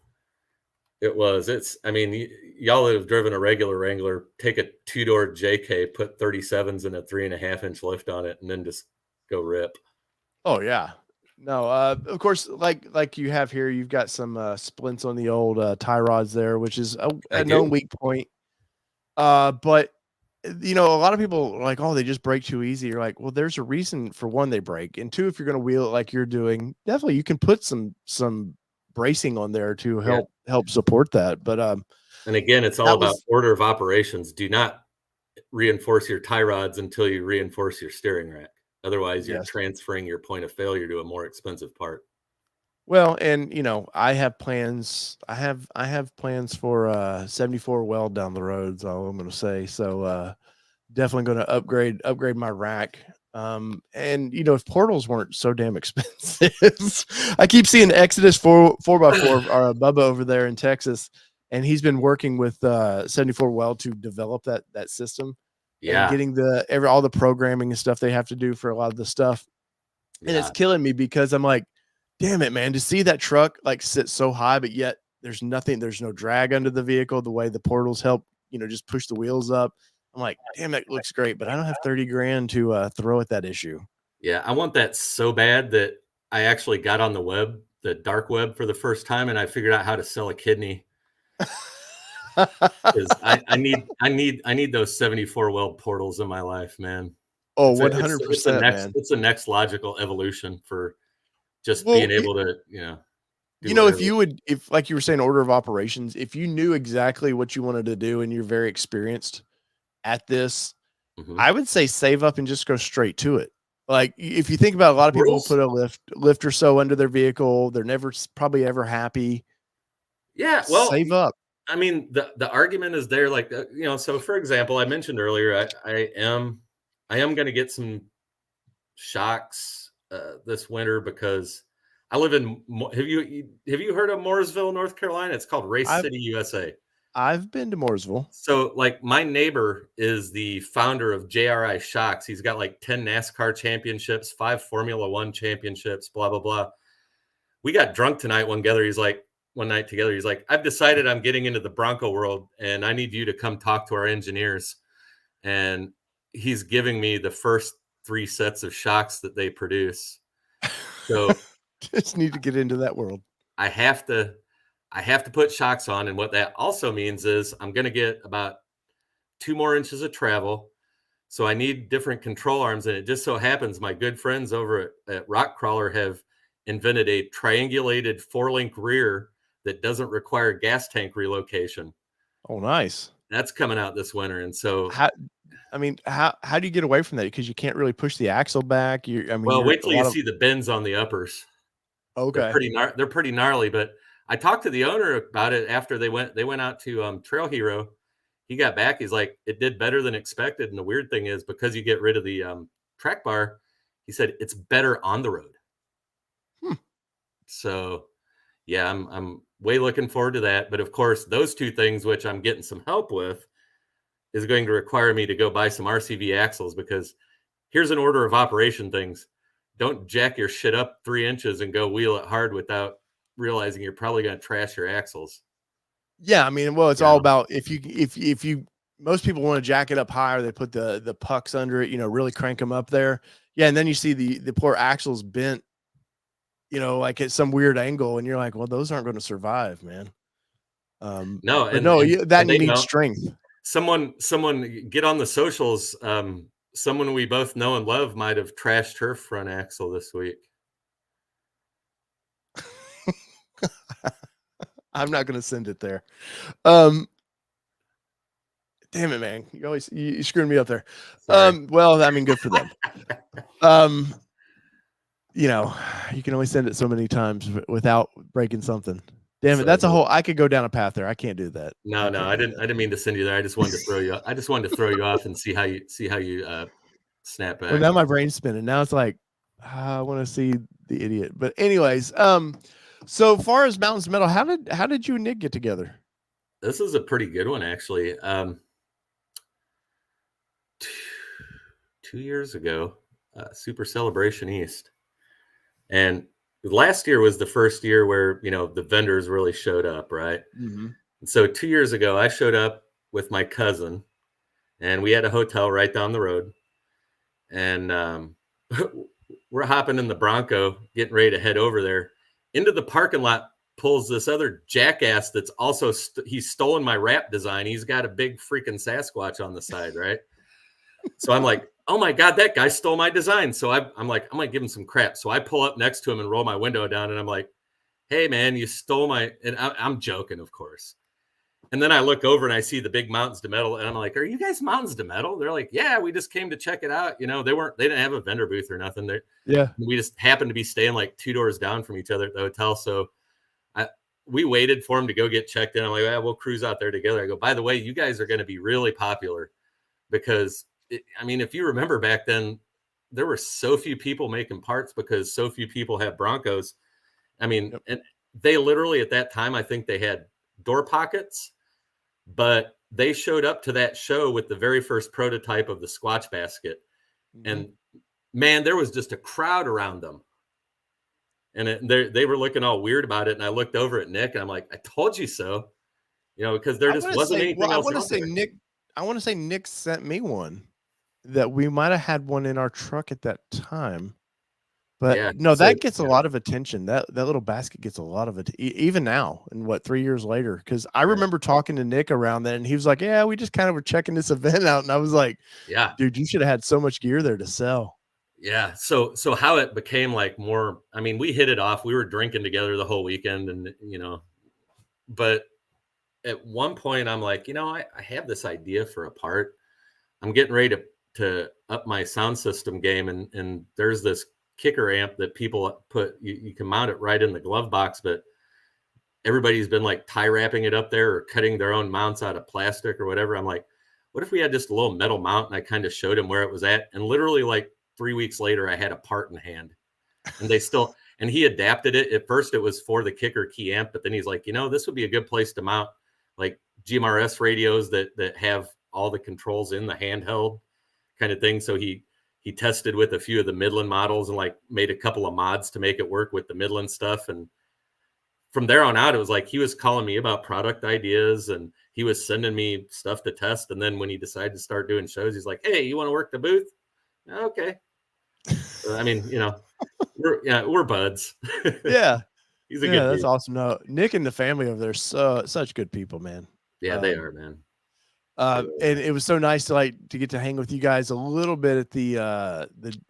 S2: mean, y'all that have driven a regular Wrangler, take a 2-door JK, put 37s and a 3.5-inch lift on it, and then just go rip.
S1: Oh yeah. No, of course, like you have here, you've got some splints on the old tie rods there, which is a known weak point. But a lot of people are like, oh, they just break too easy. You're like, well, there's a reason for one, they break, and two, if you're going to wheel it like you're doing, definitely you can put some bracing on there to help support that. But
S2: and again, it's all about order of operations. Do not reinforce your tie rods until you reinforce your steering rack. Otherwise, you're
S1: Yes.
S2: transferring your point of failure to a more expensive part.
S1: Well, and I have plans. I have plans for 74 weld down the road. Is all I'm going to say. So definitely going to upgrade my rack. And if portals weren't so damn expensive, I keep seeing Exodus 4x4 or Bubba over there in Texas, and he's been working with 74 Weld to develop that system and
S2: Yeah.
S1: getting all the programming and stuff they have to do for a lot of the stuff. And it's
S2: Yeah.
S1: killing me because I'm like, damn it, man, to see that truck like sit so high, but yet there's no drag under the vehicle, the way the portals help, just push the wheels up. I'm like, damn, that looks great, but I don't have 30 grand to throw at that issue.
S2: Yeah. I want that so bad that I actually got on the dark web for the first time, and I figured out how to sell a kidney. Because I need those 74 weld portals in my life, man.
S1: Oh,
S2: It's a
S1: 100%,
S2: next
S1: man.
S2: it's a next logical evolution for just
S1: Well,
S2: being able to, do
S1: if
S2: whatever.
S1: you would, if like you were saying, order of operations, if you knew exactly what you wanted to do and you're very experienced at this,
S2: Mhm.
S1: I would say save up and just go straight to it. Like if you think about a lot of people who
S2: Portals?
S1: put a lift or so under their vehicle, they're never probably ever happy.
S2: Yeah, well,
S1: Save up.
S2: I mean, the argument is there, like, so for example, I mentioned earlier, I am gonna get some shocks this winter because I live in have you heard of Mooresville, North Carolina? It's called Race
S1: I've
S2: City, USA.
S1: I've been to Mooresville.
S2: So, like, my neighbor is the founder of JRI Shocks. He's got like 10 NASCAR championships, 5 Formula One championships, blah, blah, blah. We got drunk tonight one night together. He's like, I've decided I'm getting into the Bronco world and I need you to come talk to our engineers. And he's giving me the first 3 sets of shocks that they produce. So
S1: Just need to get into that world.
S2: I have to put shocks on. And what that also means is I'm going to get about 2 more inches of travel. So I need different control arms. And it just so happens my good friends over at Rockcrawler have invented a triangulated 4-link rear that doesn't require gas tank relocation.
S1: Oh, nice.
S2: That's coming out this winter. And so,
S1: How do you get away from that? Because you can't really push the axle back.
S2: well,
S1: You're
S2: wait
S1: a
S2: till you
S1: lot of
S2: see the bends on the uppers.
S1: okay.
S2: They're pretty gnarly, but I talked to the owner about it after they went out to Trail Hero. He got back. He's like, it did better than expected. And the weird thing is, because you get rid of the track bar, he said it's better on the road. So, yeah, I'm way looking forward to that. But of course, those 2 things, which I'm getting some help with, is going to require me to go buy some RCV axles, because here's an order of operation things. Don't jack your shit up 3 inches and go wheel it hard without realizing you're probably going to trash your axles.
S1: Yeah, well, it's
S2: You
S1: all
S2: know?
S1: about if you most people want to jack it up higher, they put the pucks under it, really crank them up there. Yeah, and then you see the poor axles bent, like at some weird angle, and you're like, well, those aren't going to survive, man.
S2: No,
S1: But no,
S2: and
S1: you
S2: they
S1: need
S2: know.
S1: strength.
S2: Someone get on the socials. Someone we both know and love might have trashed her front axle this week.
S1: I'm not going to send it there. Damn it, man. You screwed me up there.
S2: Sorry.
S1: Well, good for them. You can only send it so many times without breaking something. Damn it.
S2: So,
S1: I could go down a path there. I can't do that.
S2: no, I didn't mean to send you there. I just wanted to throw you. I just wanted to throw you off and see how you snap back.
S1: Well, now my brain's spinning. Now it's like, I want to see the idiot. But anyways, so far as Mountains Metal, how did you and Nick get together?
S2: This is a pretty good one, actually. 2 years ago, Super Celebration East, and last year was the first year where the vendors really showed up, right?
S1: Mm-hmm.
S2: So 2 years ago, I showed up with my cousin, and we had a hotel right down the road, and we're hopping in the Bronco, getting ready to head over there. Into the parking lot pulls this other jackass that's also he's stolen my wrap design. He's got a big freaking Sasquatch on the side, right? So I'm like, oh my God, that guy stole my design. So I'm like, I'm gonna give him some crap. So I pull up next to him and roll my window down, and I'm like, hey man, you stole my, and I'm joking, of course. And then I look over and I see the big Mountains to Metal, and I'm like, "Are you guys Mountains to Metal?" They're like, "Yeah, we just came to check it out." You know, they didn't have a vendor booth or nothing.
S1: Yeah.
S2: We just happened to be staying like 2 doors down from each other at the hotel. So we waited for them to go get checked in. I'm like, we'll cruise out there together. I go, by the way, you guys are going to be really popular because if you remember back then, there were so few people making parts because so few people have Broncos. And they literally at that time, I think they had door pockets, but they showed up to that show with the very first prototype of the Squatch basket. Mm-hmm. And man, there was just a crowd around them. And they were looking all weird about it. And I looked over at Nick and I'm like, I told you so, because there just wasn't anything else.
S1: I want to say Nick sent me one that we might've had one in our truck at that time. But that gets a lot of attention. That little basket gets a lot of it, even now. And 3 years later? Because I remember talking to Nick around then, and he was like, "Yeah, we just kind of were checking this event out." And I was like,
S2: "Yeah,
S1: dude, you should have had so much gear there to sell."
S2: Yeah. So how it became like more. We hit it off. We were drinking together the whole weekend, and but at one point I'm like, I have this idea for a part. I'm getting ready to up my sound system game, and there's this kicker amp that people put, you can mount it right in the glove box, but everybody's been like tie wrapping it up there or cutting their own mounts out of plastic or whatever. I'm like, what if we had just a little metal mount? And I kind of showed him where it was at. And literally like 3 weeks later, I had a part in hand, and he adapted it. At first it was for the kicker key amp, but then he's like, this would be a good place to mount like GMRS radios that have all the controls in the handheld kind of thing. So he tested with a few of the Midland models and like made a couple of mods to make it work with the Midland stuff. And from there on out, it was like he was calling me about product ideas and he was sending me stuff to test. And then when he decided to start doing shows, he's like, "Hey, you want to work the booth?" Okay. We're buds.
S1: Yeah.
S2: He's a good
S1: that's
S2: dude.
S1: awesome. No, Nick and the family over there, such good people, man.
S2: Yeah, they are, man.
S1: And it was so nice to get to hang with you guys a little bit at the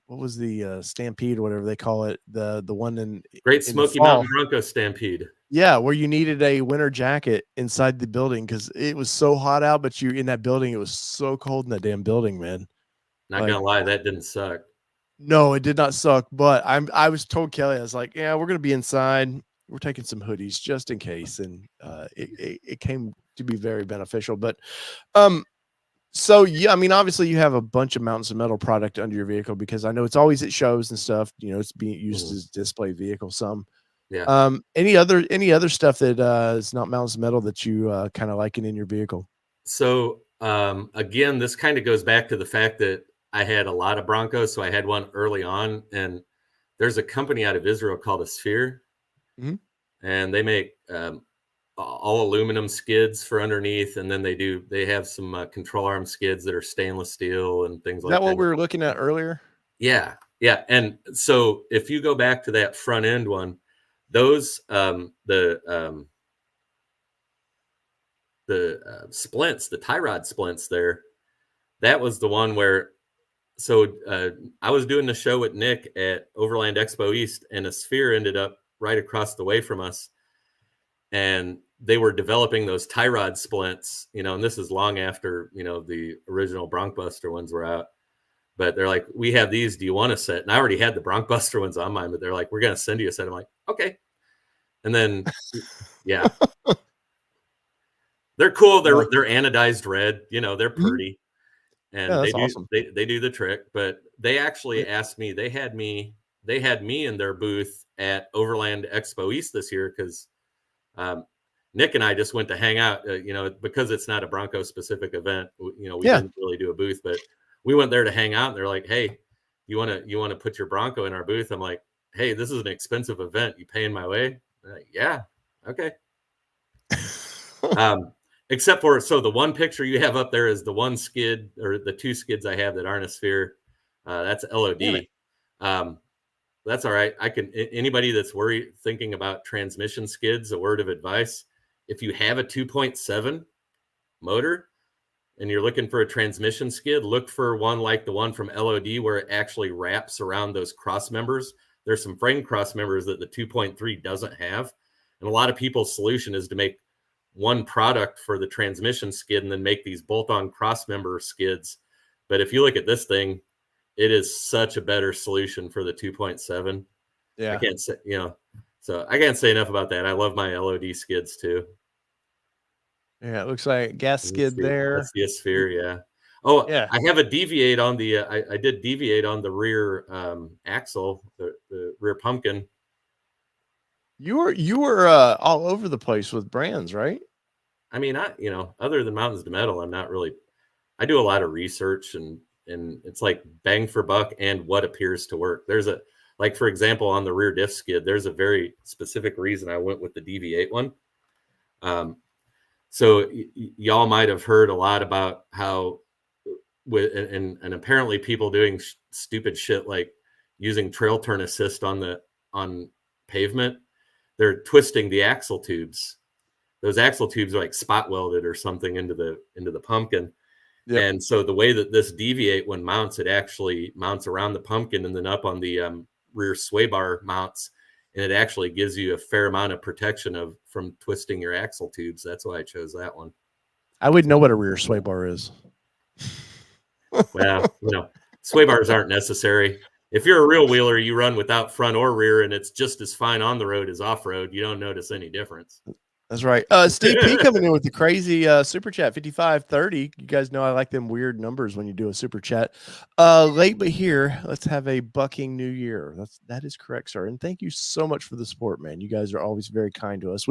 S1: what was the Stampede or whatever they call it, the one in
S2: Great Smoky Mountain Bronco Stampede.
S1: Yeah, where you needed a winter jacket inside the building because it was so hot out, but you in that building, it was so cold in that damn building, man.
S2: Not gonna lie, that didn't suck.
S1: No, it did not suck. But I was told Kelly, I was like, yeah, we're gonna be inside. We're taking some hoodies just in case, and it came to be very beneficial. But so yeah, obviously you have a bunch of Mountains of Metal product under your vehicle because I know it's always at shows and stuff. It's being used as a display vehicle. Some,
S2: yeah.
S1: Any other stuff that is not Mountains of Metal that you kind of liking in your vehicle?
S2: So again, this kind of goes back to the fact that I had a lot of Broncos, so I had one early on, and there's a company out of Israel called a Sphere, and they make all aluminum skids for underneath, and then they have some control arm skids that are stainless steel and things like that.
S1: Is that what we were looking at earlier? Yeah.
S2: And so if you go back to that front end one, those the splints, the tie rod splints there, that was the one where. So I was doing the show with Nick at Overland Expo East, and a Sphere ended up right across the way from us. And they were developing those tie rod splints, and this is long after, the original Bronkbuster ones were out. But they're like, "We have these. Do you want a set?" And I already had the Bronkbuster ones on mine, but they're like, "We're going to send you a set." I'm like, "Okay." And then, yeah. They're cool. They're anodized red. They're pretty. And
S1: that's awesome.
S2: They do the trick, but they actually asked me, they had me in their booth at Overland Expo East this year because Nick and I just went to hang out, because it's not a Bronco specific event. We didn't really do a booth, but we went there to hang out, and they're like, "Hey, you want to put your Bronco in our booth?" I'm like, "Hey, this is an expensive event. You paying my way?" Like, "Yeah, okay." Except for, so the one picture you have up there is the one skid, or the two skids I have that aren't a Sphere. That's LOD. That's all right. Anybody that's thinking about transmission skids, a word of advice: if you have a 2.7 motor and you're looking for a transmission skid, look for one like the one from LOD where it actually wraps around those cross members. There's some frame cross members that the 2.3 doesn't have. And a lot of people's solution is to make one product for the transmission skid and then make these bolt-on cross member skids. But if you look at this thing, it is such a better solution for the 2.7.
S1: Yeah.
S2: I can't say, so I can't say enough about that. I love my LOD skids too.
S1: Yeah, it looks like gas skid there.
S2: That's the sphere, yeah. Oh,
S1: yeah.
S2: I have a deviate on the, I did deviate on the rear axle, the rear pumpkin.
S1: You were all over the place with brands, right?
S2: I mean, other than Mountains to Metal, I'm not really, I do a lot of research and it's like bang for buck and what appears to work. There's like, for example, on the rear diff skid, there's a very specific reason I went with the deviate one. So y'all might have heard a lot about how and apparently people doing stupid shit like using trail turn assist on pavement. They're twisting the axle tubes. Those axle tubes are like spot welded or something into the pumpkin. Yep. And so the way that this deviate one mounts, it actually mounts around the pumpkin and then up on the rear sway bar mounts. And it actually gives you a fair amount of protection from twisting your axle tubes. That's why I chose that one.
S1: I wouldn't know what a rear sway bar is.
S2: Well, sway bars aren't necessary. If you're a real wheeler, you run without front or rear, and it's just as fine on the road as off road. You don't notice any difference.
S1: That's right. Steve P coming in with the crazy super chat 5530. You guys know I like them weird numbers when you do a super chat. Late but here, let's have a bucking new year. That is correct, sir. And thank you so much for the support, man. You guys are always very kind to us.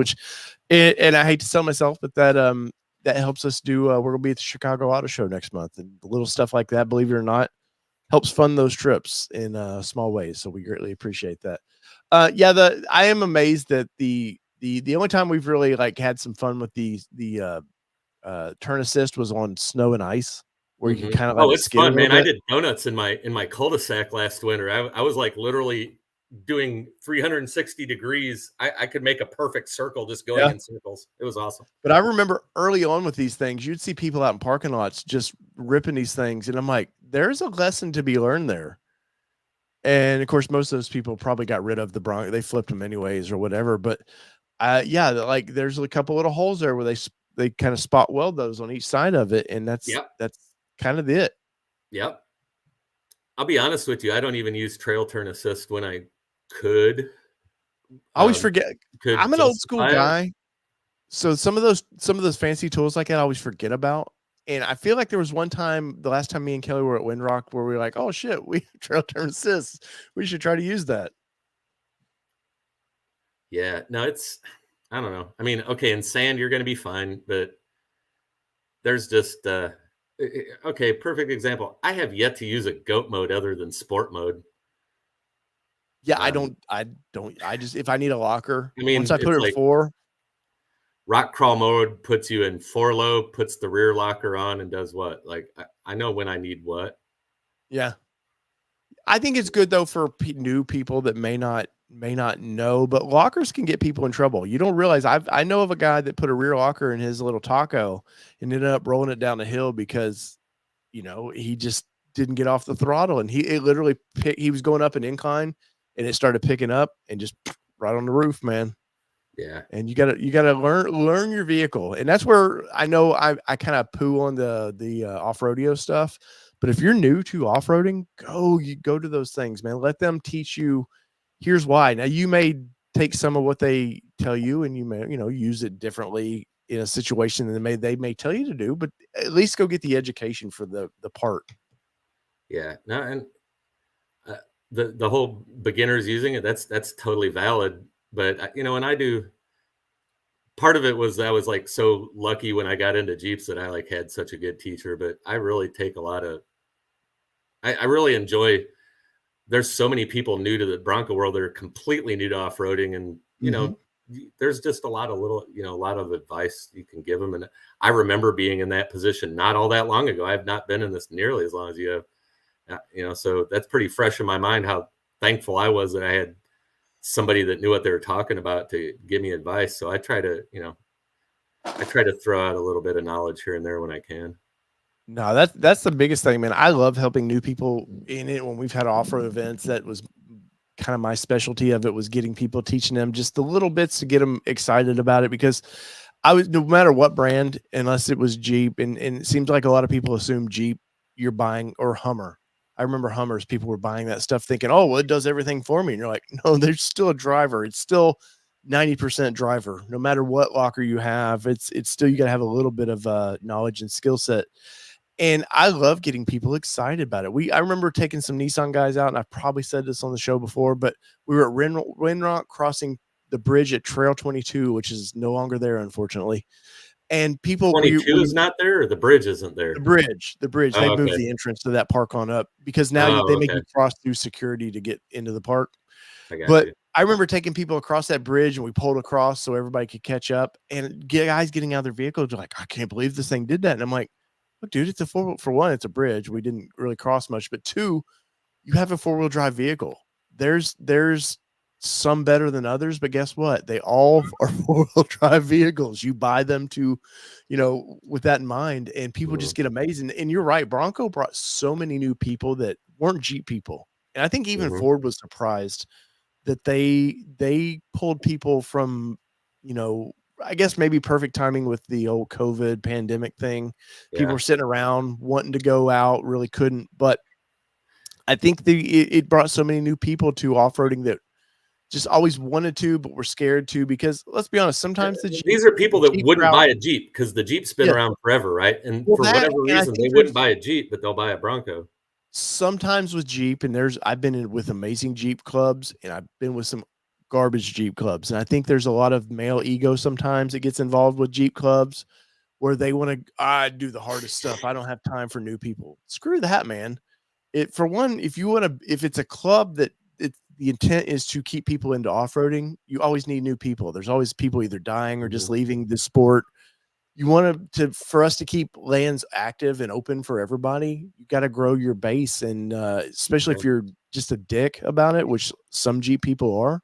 S1: And I hate to sell myself, but that helps us do. We're gonna be at the Chicago Auto Show next month, and the little stuff like that, believe it or not, helps fund those trips in small ways. So we greatly appreciate that. I am amazed that the only time we've really like had some fun with the turn assist was on snow and ice, where you can kind of
S2: it's fun, man. I did donuts in my cul-de-sac last winter. I was like literally doing 360 degrees. I could make a perfect circle just going in circles. It was awesome.
S1: But I remember early on with these things, you'd see people out in parking lots just ripping these things, and I'm like, there's a lesson to be learned there. And of course, most of those people probably got rid of the Bronco. They flipped them anyways or whatever. But like there's a couple little holes there where they kind of spot weld those on each side of it, and that's kind of it.
S2: Yep. I'll be honest with you. I don't even use trail turn assist when I could.
S1: I always forget. I'm an old school guy, so some of those fancy tools like that I always forget about. And I feel like there was one time, the last time me and Kelly were at Windrock, where we were like, "Oh shit, we trail turn assist. We should try to use that."
S2: Yeah, no, I don't know. I mean, okay, in sand you're going to be fine, but there's just okay, perfect example. I have yet to use a goat mode other than sport mode.
S1: Yeah, I just, if I need a locker,
S2: I mean,
S1: once I put it in 4.
S2: Rock crawl mode puts you in 4 low, puts the rear locker on, and does what? Like, I know when I need what.
S1: Yeah, I think it's good though for new people that may not know, but lockers can get people in trouble. You don't realize. I know of a guy that put a rear locker in his little taco and ended up rolling it down the hill because, he just didn't get off the throttle, and he was going up an incline, and it started picking up and just right on the roof, man.
S2: Yeah.
S1: And you gotta learn your vehicle. And that's where I know I kind of poo on the off-roadio stuff. But if you're new to off-roading, go to those things, man. Let them teach you. Here's why. Now you may take some of what they tell you and you may, use it differently in a situation than they may tell you to do, but at least go get the education for the part.
S2: Yeah. No, and the whole beginners using it, that's totally valid. But and I do, part of it was I was like so lucky when I got into Jeeps that I like had such a good teacher, but I really take a lot of, I really enjoy, there's so many people new to the Bronco world that are completely new to off-roading, and there's just a lot of a lot of advice you can give them. And I remember being in that position not all that long ago. I have not been in this nearly as long as you have, so that's pretty fresh in my mind how thankful I was that I had somebody that knew what they were talking about to give me advice. So I try to throw out a little bit of knowledge here and there when I can.
S1: No, that's the biggest thing, man. I love helping new people in it. When we've had off-road events, that was kind of my specialty of it, was getting people, teaching them just the little bits to get them excited about it. Because no matter what brand, unless it was Jeep, and it seems like a lot of people assume Jeep you're buying, or Hummer. I remember Hummers, people were buying that stuff thinking, oh, well, it does everything for me. And you're like, no, there's still a driver. It's still 90% driver. No matter what locker you have, it's still, you got to have a little bit of knowledge and skill set. And I love getting people excited about it. I remember taking some Nissan guys out, and I probably said this on the show before, but we were at Winrock crossing the bridge at Trail 22, which is no longer there, unfortunately. And people,
S2: 22 is not there, or the bridge isn't there?
S1: The bridge. They
S2: Oh,
S1: moved
S2: okay.
S1: the entrance to that park on up, because now they make you cross through security to get into the park. But I remember taking people across that bridge, and we pulled across so everybody could catch up, and guys getting out of their vehicles are like, I can't believe this thing did that. And I'm like, look, dude, it's for one, it's a bridge. We didn't really cross much, but two, you have a 4-wheel drive vehicle. There's some better than others, but guess what? They all are 4-wheel drive vehicles. You buy them to, with that in mind, and people just get amazed. And you're right. Bronco brought so many new people that weren't Jeep people. And I think even Ford was surprised that they pulled people from, I guess maybe perfect timing with the old COVID pandemic thing. People were sitting around wanting to go out, really couldn't. But I think it brought so many new people to off-roading that just always wanted to, but were scared to, because let's be honest, sometimes
S2: these are people that wouldn't buy a Jeep because the Jeep's been around forever, right? And for whatever reason, they wouldn't buy a Jeep, but they'll buy a Bronco.
S1: Sometimes with Jeep, and I've been with amazing Jeep clubs, and I've been with some garbage Jeep clubs. And I think there's a lot of male ego sometimes that gets involved with Jeep clubs, where they want to do the hardest stuff. I don't have time for new people. Screw that, man. For one, if it's a club that the intent is to keep people into off-roading, you always need new people. There's always people either dying or just leaving the sport. You want for us to keep lands active and open for everybody, you got to grow your base. And especially if you're just a dick about it, which some Jeep people are,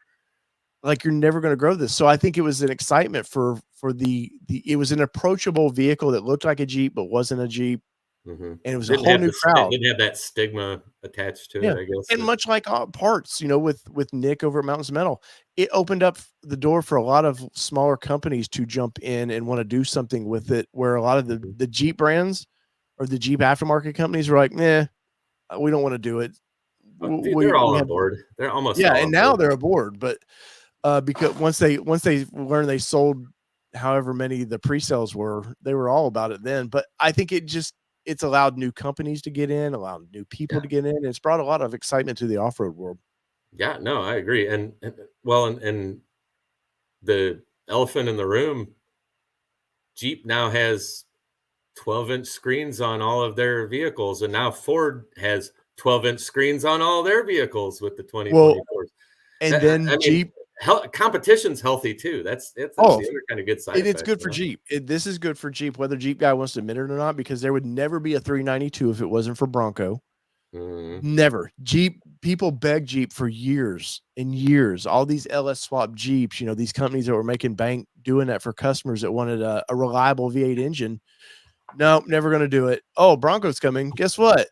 S1: like, you're never going to grow this. So I think it was an excitement for it was an approachable vehicle that looked like a Jeep, but wasn't a Jeep. And it was a whole new crowd.
S2: Didn't have that stigma attached to it, I guess.
S1: And much like parts, with Nick over at Mountains Metal, it opened up the door for a lot of smaller companies to jump in and want to do something with it, where a lot of the Jeep brands or the Jeep aftermarket companies were like, we don't want to do it.
S2: They're all on board. They're almost
S1: and now they're aboard. But because once they learned they sold however many the pre-sales were, they were all about it then. But I think it's allowed new companies to get in, allowed new people to get in. It's brought a lot of excitement to the off-road world.
S2: Yeah, no, I agree. And the elephant in the room, Jeep now has 12-inch screens on all of their vehicles, and now Ford has 12-inch screens on all their vehicles with the 2024s.
S1: And then Jeep
S2: competition's healthy too. That's the other kind of good side.
S1: It's good for Jeep. This is good for Jeep, whether Jeep guy wants to admit it or not, because there would never be a 392 if it wasn't for Bronco. Never. Jeep people beg Jeep for years and years. All these LS swap Jeeps, these companies that were making bank doing that for customers that wanted a reliable V8 engine. No, never going to do it. Oh, Bronco's coming. Guess what?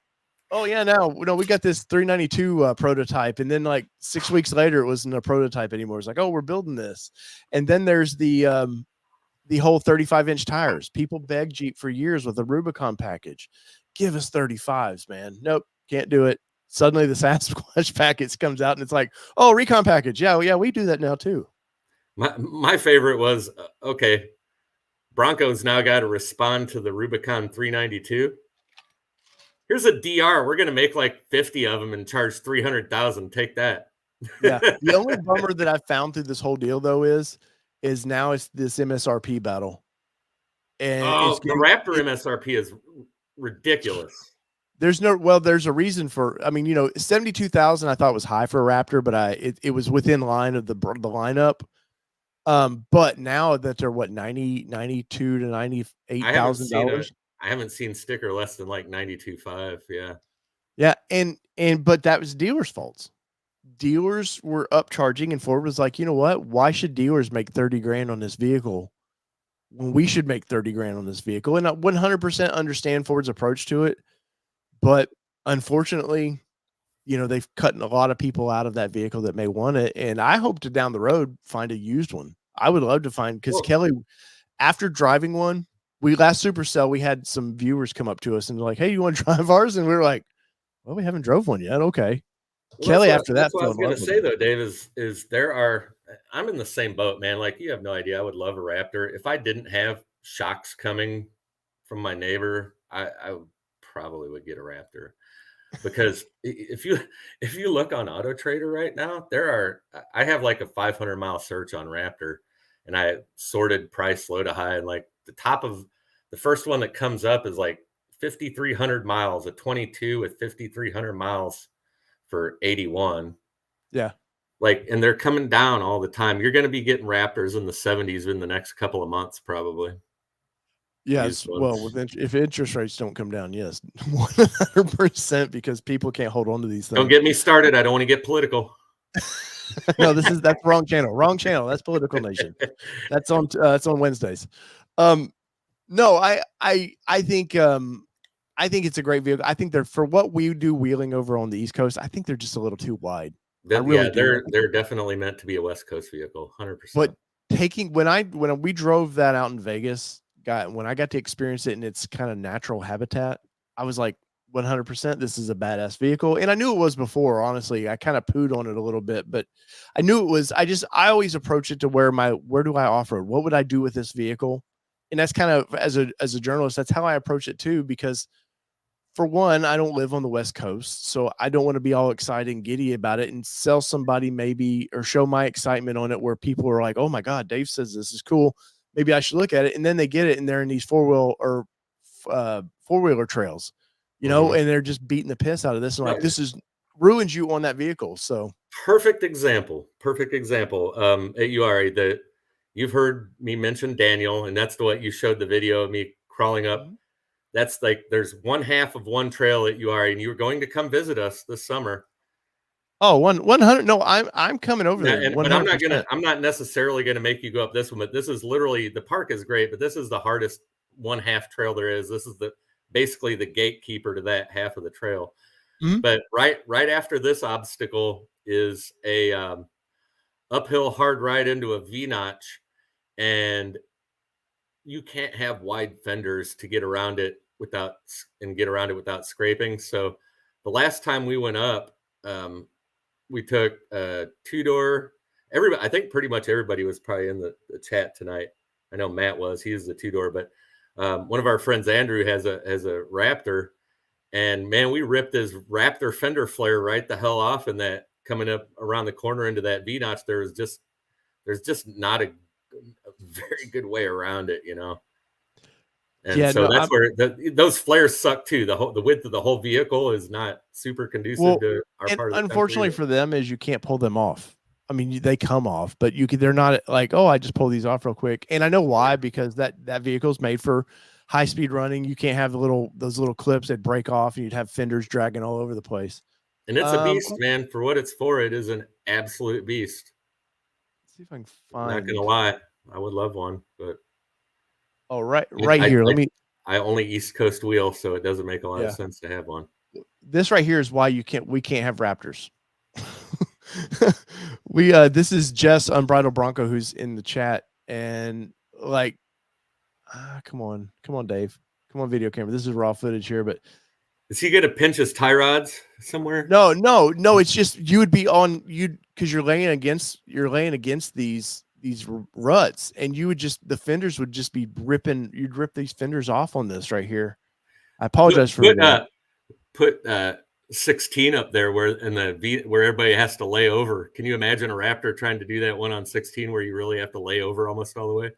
S1: Oh yeah, now we got this 392 prototype, and then like 6 weeks later, it wasn't a prototype anymore. It's like, oh, we're building this, and then there's the whole 35-inch tires. People beg Jeep for years with the Rubicon package. Give us 35s, man. Nope, can't do it. Suddenly, the Sasquatch package comes out, and it's like, oh, Recon package. Yeah, we do that now too.
S2: My favorite was Bronco's now got to respond to the Rubicon 392. Here's a DR. We're going to make like 50 of them and charge 300,000. Take that.
S1: Yeah. The only bummer that I've found through this whole deal, though, is now it's this MSRP battle. And
S2: the Raptor MSRP is ridiculous.
S1: There's a reason for, 72,000 I thought was high for a Raptor, but it was within line of the lineup. But now that they're what, 92 to $98,000.
S2: I haven't seen sticker less than like 92.5. Yeah.
S1: Yeah. But that was dealers' faults. Dealers were upcharging, and Ford was like, you know what? Why should dealers make 30 grand on this vehicle when we should make 30 grand on this vehicle? And I 100% understand Ford's approach to it. But unfortunately, they've cut a lot of people out of that vehicle that may want it. And I hope to down the road find a used one. I would love to find, because Kelly, after driving one, last Supercell, we had some viewers come up to us and they're like, "Hey, you want to drive ours?" And we were like, "Well, we haven't drove one yet." Okay.
S2: Well,
S1: Kelly, after
S2: that's
S1: that,
S2: what I
S1: fell
S2: was
S1: in
S2: gonna
S1: love with
S2: say
S1: them.
S2: though, Dave, is there are I'm in the same boat, man. Like you have no idea. I would love a Raptor. If I didn't have shocks coming from my neighbor, I probably would get a Raptor. Because if you look on Auto Trader right now, I have like a 500-mile search on Raptor, and I sorted price low to high, and like the first one that comes up is like 5,300 miles, a 22 with 5,300 miles for 81.
S1: Yeah.
S2: Like, and they're coming down all the time. You're going to be getting Raptors in the 70s in the next couple of months, probably.
S1: Yes.
S2: Used
S1: Well,
S2: ones.
S1: if interest rates don't come down, yes, 100%, because people can't hold on to these
S2: Don't
S1: things.
S2: get me started. I don't want to get political.
S1: No, that's wrong channel. Wrong channel. That's Political Nation. That's on Wednesdays. No, I think it's a great vehicle. I think they're, for what we do wheeling over on the East Coast, I think they're just a little too wide. I really
S2: Yeah,
S1: do.
S2: they're definitely meant to be a West Coast vehicle, 100%.
S1: But when we drove that out in Vegas, when I got to experience it in its kind of natural habitat, I was like, 100%, this is a badass vehicle. And I knew it was before, honestly. I kind of pooed on it a little bit, but I knew it was. I always approach it to where do I off road? What would I do with this vehicle? And that's kind of, as a journalist, that's how I approach it too, because for one, I don't live on the West Coast, so I don't want to be all excited and giddy about it and sell somebody maybe, or show my excitement on it where people are like, "Oh my God, Dave says this is cool. Maybe I should look at it." And then they get it and they're in these four-wheeler trails,
S2: Mhm.
S1: and they're just beating the piss out of this and like,
S2: Right.
S1: this is ruins you on that vehicle. So
S2: Perfect example. Perfect example. At URA, that you've heard me mention Daniel, and that's what you showed the video of me crawling up.
S1: Mhm.
S2: That's like there's one half of one trail at URA, and you were going to come visit us this summer.
S1: Oh, 100. No, I'm coming over there
S2: But
S1: 100%.
S2: I'm not necessarily gonna make you go up this one. But this is literally, the park is great, but this is the hardest one half trail there is. This is basically the gatekeeper to that half of the trail.
S1: Mhm.
S2: But right after this obstacle is a uphill hard ride into a V notch, and you can't have wide fenders to get around it without scraping. So the last time we went up, we took a two-door. Everybody, I think pretty much everybody was probably in the chat tonight. I know Matt was. He was the two-door, but one of our friends, Andrew, has a Raptor, and man, we ripped his Raptor fender flare right the hell off in that, coming up around the corner into that V notch. There's just not a very good way around it, And
S1: Yeah,
S2: so
S1: no,
S2: that's where those flares suck too. The width of the whole vehicle is not super conducive
S1: well,
S2: to our
S1: and
S2: part of the country.
S1: unfortunately for them is you can't pull them off. I mean, they come off, but they're not like, "Oh, I just pull these off real quick." And I know why, because that vehicle is made for high speed running. You can't have those little clips that break off and you'd have fenders dragging all over the place.
S2: And it's a
S1: Um,
S2: beast, man. For what it's for, it is an absolute beast.
S1: let's see if I can
S2: Not gonna
S1: find.
S2: lie, I would love one, but
S1: Oh, right,
S2: I
S1: right
S2: I,
S1: here.
S2: I, I only East Coast wheel, so it doesn't make a lot of
S1: Yeah,
S2: sense to have one.
S1: this right here is why we can't have Raptors. This is Jess Unbridled Bronco who's in the chat, and like, come on, Dave, come on, video camera. This is raw footage here, but
S2: Is he gonna pinch his tie rods somewhere?
S1: no. It's just you would be on because you're laying against these ruts, and the fenders would just be ripping. You'd rip these fenders off on this right here. I apologize for
S2: Put 16 up there where everybody has to lay over. Can you imagine a Raptor trying to do that one on 16 where you really have to lay over almost all the way?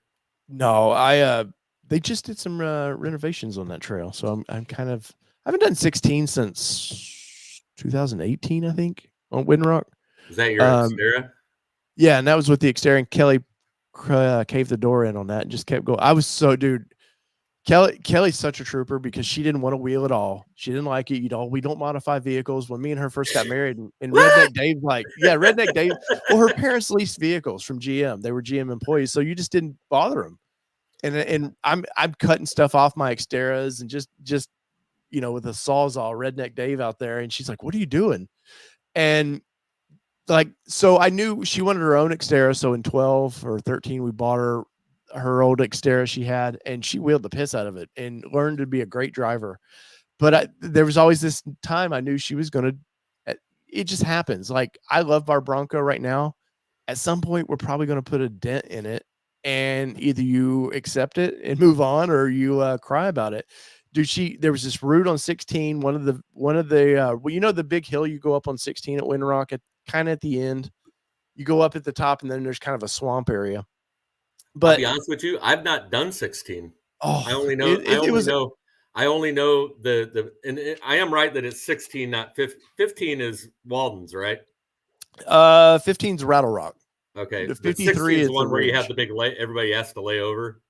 S1: No, they just did some renovations on that trail, so I'm kind of, I haven't done 16 since 2018, I think, on Windrock.
S2: Is that your Xterra?
S1: Yeah, and that was with the Xterra, and Kelly caved the door in on that and just kept going. I was dude. Kelly's such a trooper because she didn't want to wheel at all. She didn't like it. We don't modify vehicles. When me and her first got married, and Redneck Dave, Redneck Dave. Well, her parents leased vehicles from GM. They were GM employees, so you just didn't bother them. And I'm cutting stuff off my Xterras and just with a sawzall, Redneck Dave out there, and she's like, "What are you doing?" And so I knew she wanted her own Xterra. So in 12 or 13, we bought her her old Xterra she had, and she wheeled the piss out of it and learned to be a great driver. But there was always this time I knew she was going to, it just happens. Like, I love our Bronco right now. At some point, we're probably going to put a dent in it, and either you accept it and move on, or you cry about it. Dude, there was this route on 16, one of the, well, you know, the big hill you go up on 16 at Windrock, kind of at the end, you go up at the top, and then there's kind of a swamp area.
S2: I'll
S1: But
S2: be honest with you, I've not done 16.
S1: oh,
S2: I only know I am right that it's 16, not 15. 15 is Walden's, right?
S1: 15's Rattle Rock.
S2: Okay,
S1: The
S2: but
S1: 53
S2: is
S1: is
S2: the one where you
S1: range.
S2: have the big everybody has to lay over.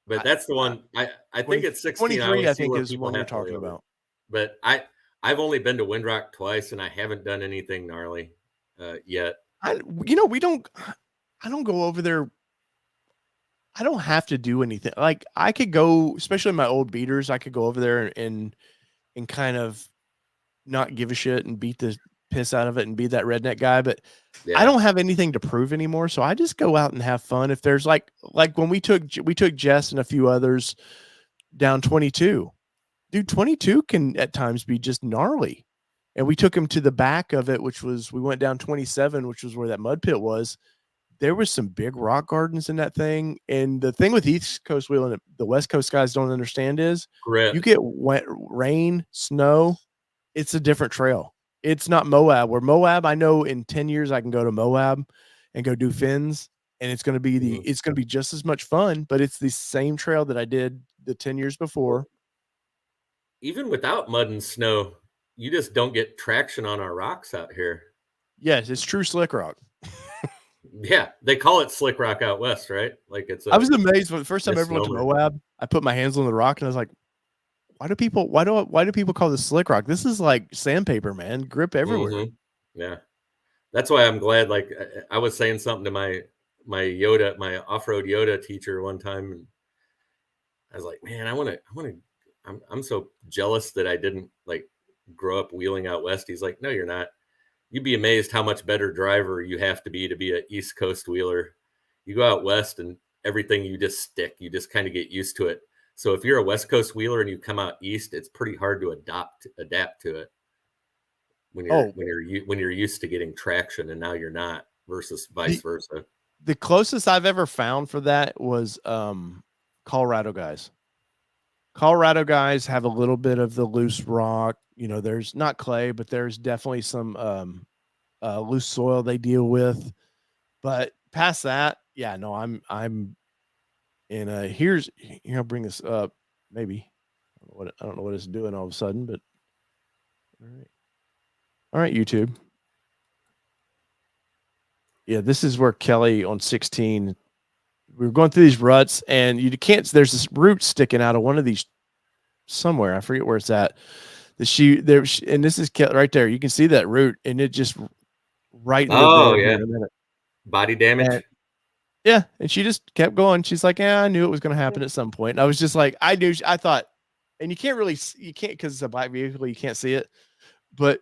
S2: But that's the one. I think it's 16.
S1: 23, I think, is the one you're talking about.
S2: But I've only been to Windrock twice, and I haven't done anything gnarly yet.
S1: I don't go over there. I don't have to do anything. Like, I could go, especially my old beaters, I could go over there and kind of not give a shit and beat the piss out of it and be that redneck guy. But
S2: Yeah.
S1: I don't have anything to prove anymore. So I just go out and have fun. If there's like when we took Jess and a few others down 22, dude, 22 can at times be just gnarly. And we took him to the back of it, we went down 27, which was where that mud pit was. There was some big rock gardens in that thing. And the thing with East Coast wheeling, the West Coast guys don't understand is you get wet, rain, snow. It's a different trail. It's not Moab. Where Moab, I know in 10 years I can go to Moab and go do fins, and it's going to be it's going to be just as much fun, but it's the same trail that I did the 10 years before.
S2: Even without mud and snow, you just don't get traction on our rocks out here.
S1: Yes, it's true slick rock.
S2: Yeah, they call it slick rock out west, right? Like
S1: I was amazed when the first time I ever went to Moab. I put my hands on the rock and I was like, why do people call this slick rock? This is like sandpaper, man. Grip everywhere.
S2: Mm-hmm. Yeah, that's why I'm glad. Like, I was saying something to my off-road Yoda teacher one time, and I was like, man, I'm so jealous that I didn't like grow up wheeling out west. He's like, no, you're not. You'd be amazed how much better driver you have to be an East Coast wheeler. You go out west and everything, you just stick. You just kind of get used to it. So if you're a West Coast wheeler and you come out east, it's pretty hard to adapt to it when you're used to getting traction, and now you're not, versus vice versa.
S1: The closest I've ever found for that was Colorado guys. Colorado guys have a little bit of the loose rock. You know, there's not clay, but there's definitely some loose soil they deal with. But past that, yeah, no, I'm in here. I'll bring this up. Maybe I don't know what it's doing all of a sudden, but all right, YouTube. Yeah, this is where Kelly on 16. We were going through these ruts, and you can't. There's this root sticking out of one of these somewhere. I forget where it's at. And this is right there. You can see that root, and it just right.
S2: Yeah. Body damage.
S1: And she just kept going. She's like, "Yeah, I knew it was going to happen at some point." And I was just like, I thought, and you can't because it's a black vehicle, you can't see it, but.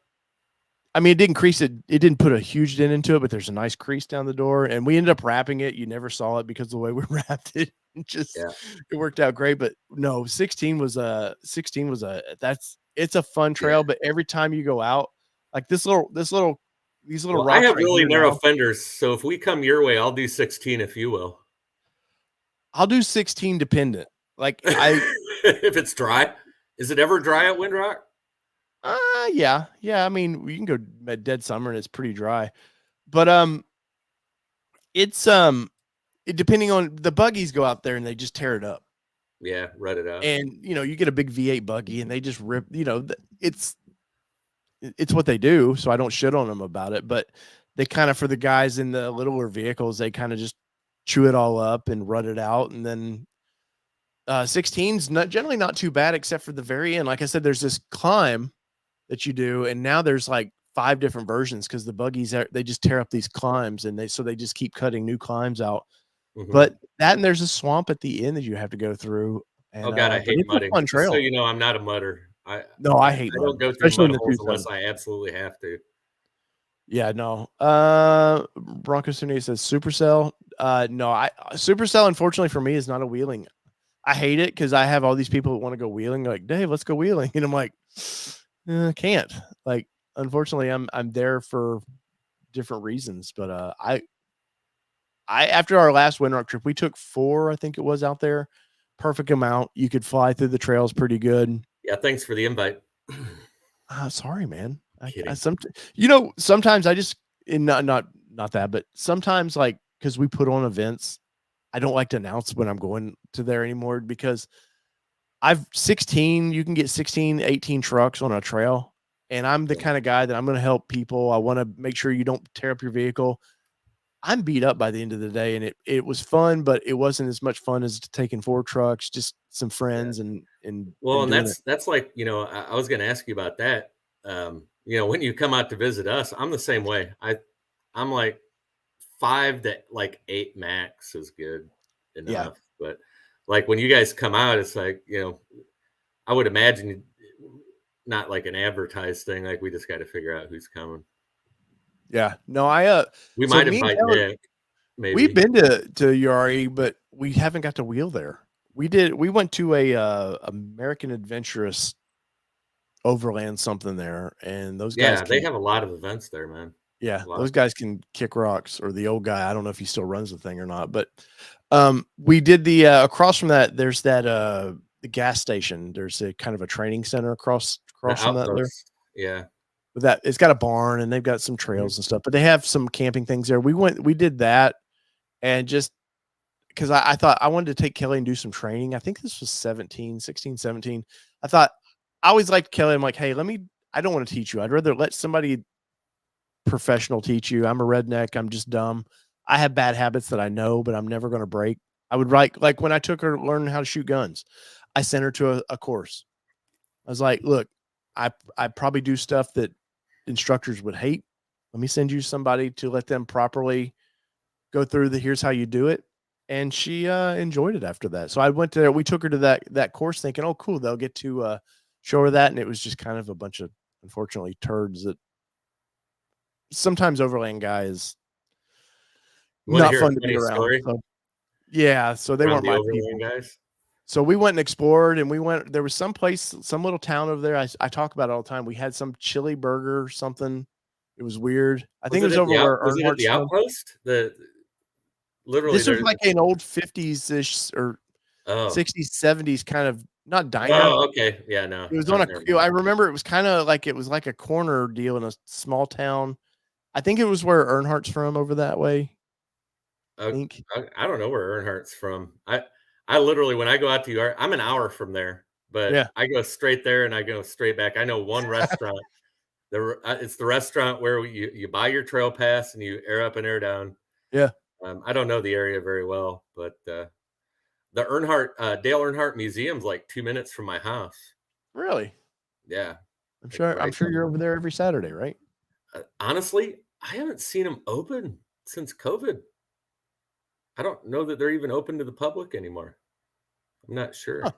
S1: I mean, it didn't crease it. It didn't put a huge dent into it, but there's a nice crease down the door, and we ended up wrapping it. You never saw it because of the way we wrapped it. It worked out great. But no, 16 was it's a fun trail. But every time you go out, like these little rocks.
S2: I have really narrow fenders, so if we come your way, I'll do 16 if you will.
S1: I'll do 16 dependent. Like
S2: if it's dry, is it ever dry at Windrock?
S1: Yeah. I mean, you can go at dead summer and it's pretty dry, but it's depending on the buggies go out there and they just tear it up.
S2: Yeah, rut it out.
S1: And you get a big V8 buggy and they just rip. It's what they do. So I don't shit on them about it, but they kind of, for the guys in the littler vehicles, they kind of just chew it all up and rut it out, and then 16's generally not too bad except for the very end. Like I said, there's this climb that you do, and now there's like 5 different versions because the buggies they just tear up these climbs, and they just keep cutting new climbs out. Mm-hmm. But and there's a swamp at the end that you have to go through. And,
S2: oh God, I hate mudding. Fun trail. So you know, I'm not a mudder.
S1: I hate.
S2: I don't go through mud holes unless I absolutely have to.
S1: Yeah, no. Bronco Sunday says Supercell. No, Supercell, unfortunately for me, is not a wheeling. I hate it because I have all these people that want to go wheeling. Like, Dave, let's go wheeling, and I'm like, can't. Like, unfortunately, I'm there for different reasons. But I after our last Windrock trip, we took 4, I think it was, out there. Perfect amount. You could fly through the trails pretty good.
S2: Yeah, thanks for the invite.
S1: Sorry, man.
S2: Kidding.
S1: Sometimes I just not that, but sometimes like because we put on events, I don't like to announce when I'm going to there anymore because you can get 16, 18 trucks on a trail. And I'm the kind of guy that I'm going to help people. I want to make sure you don't tear up your vehicle. I'm beat up by the end of the day, and it was fun, but it wasn't as much fun as taking 4 trucks, just some friends and
S2: Well, and
S1: doing it.
S2: that's like, I was going to ask you about that. When you come out to visit us, I'm the same way. I'm like 5 to like 8 max is good enough.
S1: Yeah.
S2: But like when you guys come out, it's like, I would imagine not like an advertised thing. Like we just got to figure out who's coming.
S1: Yeah. No,
S2: we
S1: so
S2: might
S1: me and
S2: invite
S1: Taylor,
S2: Nick. Maybe
S1: we've been to Yari, but we haven't got to wheel there. We went to a American Adventurous Overland something there, and those guys
S2: they have a lot of events there, man.
S1: Yeah, those guys can kick rocks. Or the old guy, I don't know if he still runs the thing or not, but we did the across from that. There's that the gas station. There's a kind of a training center across from that there.
S2: Yeah,
S1: but that it's got a barn and they've got some trails and stuff. But they have some camping things there. We did that, and just because I thought I wanted to take Kelly and do some training. I think this was 16, 17. I thought I always liked Kelly. I'm like, hey, I don't want to teach you. I'd rather let somebody professional teach you. I'm a redneck. I'm just dumb. I have bad habits that I know, but I'm never going to break. I would like when I took her learning how to shoot guns, I sent her to a course. I was like, look, I probably do stuff that instructors would hate. Let me send you somebody to let them properly go through here's how you do it. And she enjoyed it after that. So I went there. We took her to that course thinking, oh, cool. They'll get to show her that. And it was just kind of a bunch of, unfortunately, turds that sometimes Overland guy is not fun to be around. So, yeah. So they weren't my people.
S2: Guys.
S1: So we went and explored, and there was some little town over there. I talk about it all the time. We had some chili burger, something. It was weird. I think it was over where
S2: was it at the outpost? Literally,
S1: this was like an old 50s-ish or 60s, 70s kind of, not diner.
S2: Oh, okay. Yeah, no.
S1: It was I remember it was kind of like, it was like a corner deal in a small town. I think it was where Earnhardt's from over that way.
S2: I don't know where Earnhardt's from. I literally, when I go out to Yard, I'm an hour from there, but yeah. I go straight there and I go straight back. I know one restaurant. It's the restaurant where you buy your trail pass and you air up and air down.
S1: Yeah.
S2: I don't know the area very well, but the Dale Earnhardt Museum's like 2 minutes from my house.
S1: Really?
S2: Yeah.
S1: I'm sure you're over there every Saturday, right?
S2: Honestly, I haven't seen them open since COVID. I don't know that they're even open to the public anymore. I'm not sure. Huh.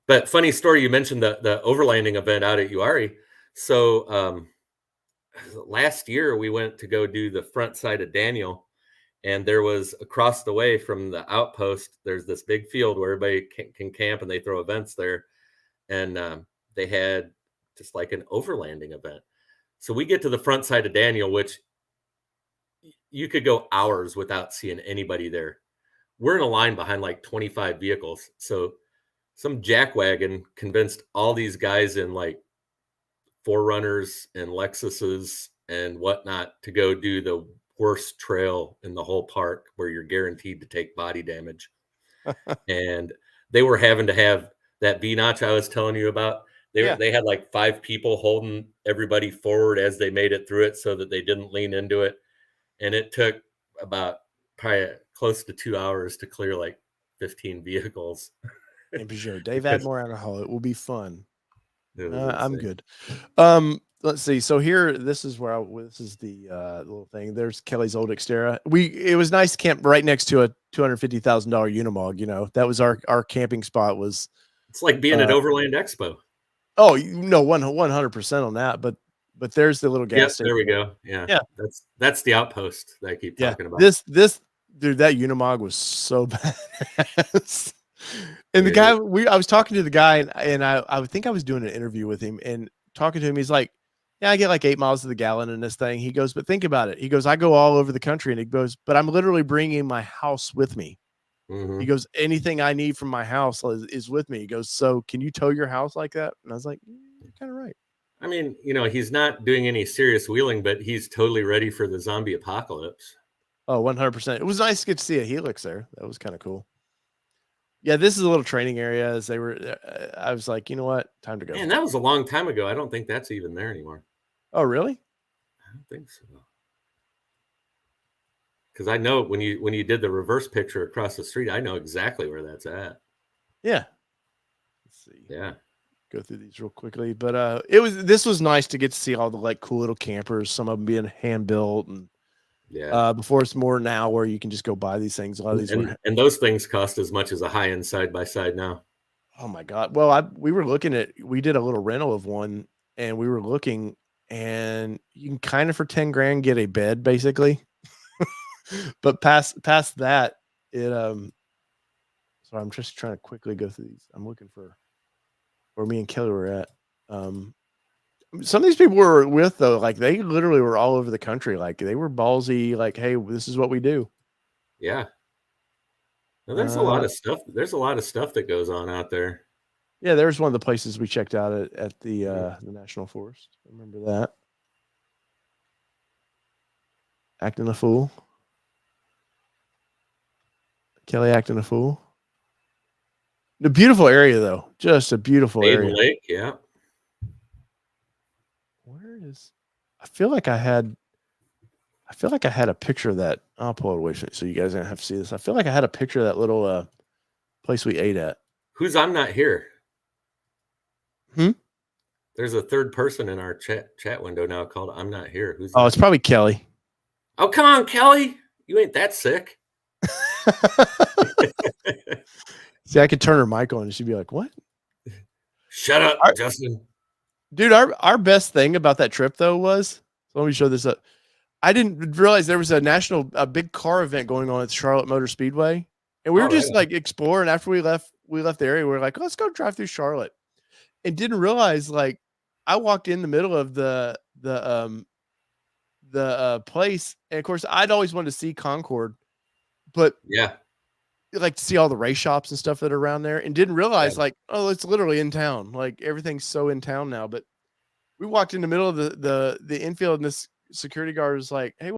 S2: But funny story, you mentioned the overlanding event out at Uari. So last year we went to go do the front side of Daniel, and there was across the way from the outpost, there's this big field where everybody can camp and they throw events there. And they had just like an overlanding event. So we get to the front side of Daniel, which you could go hours without seeing anybody there. We're in a line behind like 25 vehicles. So some jackwagon convinced all these guys in like Forerunners and Lexuses and whatnot to go do the worst trail in the whole park where you're guaranteed to take body damage. And they were having to have that V-notch I was telling you about. They had like 5 people holding everybody forward as they made it through it so that they didn't lean into it. And it took about probably close to 2 hours to clear like 15 vehicles.
S1: And Dave Admore alcohol. It will be fun. I'm good. Let's see. So here, this is the little thing. There's Kelly's old Xterra. It was nice to camp right next to a $250,000 Unimog. That was our camping spot.
S2: It's like being at Overland Expo.
S1: Oh, no, 100% on that. But but there's the little gas
S2: Yep,
S1: station.
S2: there we go. Yeah,
S1: Yeah.
S2: that's the outpost that I keep
S1: Yeah.
S2: talking about.
S1: This dude, that Unimog was so badass. And the
S2: It
S1: guy
S2: is.
S1: I was talking to the guy and I would think I was doing an interview with him and talking to him. He's like, yeah, I get like 8 miles to the gallon in this thing. He goes, but think about it. He goes, I go all over the country, and he goes, but I'm literally bringing my house with me. He goes, anything I need from my house is with me. He goes, so can you tow your house like that? And I was like, you're kind of right.
S2: I mean, he's not doing any serious wheeling, but he's totally ready for the zombie apocalypse.
S1: Oh, 100%. It was nice to get to see a Helix there. That was kind of cool. Yeah, this is a little training area. As they were, I was like, you know what, time to go.
S2: Man, that was a long time ago. I don't think that's even there anymore.
S1: Oh, really?
S2: I don't think so. Because I know when you did the reverse picture across the street, I know exactly where that's at.
S1: Yeah. Let's see.
S2: Yeah.
S1: Go through these real quickly, but this was nice to get to see all the like cool little campers. Some of them being hand built, and before it's more now where you can just go buy these things. A lot of these
S2: and those things cost as much as a high end side by side now.
S1: Oh my God! Well, we did a little rental of one, and we were looking, and you can kind of for 10 grand get a bed basically. But past that, so I'm just trying to quickly go through these. I'm looking for where me and Kelly were at. Some of these people were with though, like they literally were all over the country. Like they were ballsy, like, hey, this is what we do.
S2: Yeah. Now, there's a lot of stuff. There's a lot of stuff that goes on out there.
S1: Yeah, there's one of the places we checked out at the National Forest. I remember that. Acting a fool. Kelly acting a fool. The beautiful area, though. Just a beautiful area.
S2: Lake, yeah.
S1: Where is? I feel like I had a picture of that. I'll pull it away so you guys don't have to see this. I feel like I had a picture of that little place we ate at.
S2: Who's I'm not here?
S1: Hmm.
S2: There's a third person in our chat window now called I'm not here. Who's?
S1: Oh, it's probably Kelly.
S2: Oh, come on, Kelly. You ain't that sick.
S1: See, I could turn her mic on and she'd be like, what?
S2: Shut up, Justin.
S1: Dude, our best thing about that trip, though, was, so let me show this up. I didn't realize there was a big car event going on at the Charlotte Motor Speedway. And we were just like exploring. After we left the area, we were like, let's go drive through Charlotte. And didn't realize, like, I walked in the middle of the place. And of course, I'd always wanted to see Concord, but
S2: yeah,
S1: like to see all the race shops and stuff that are around there, and didn't realize like, oh, it's literally in town. Like everything's so in town now. But we walked in the middle of the infield, and this security guard was like, hey,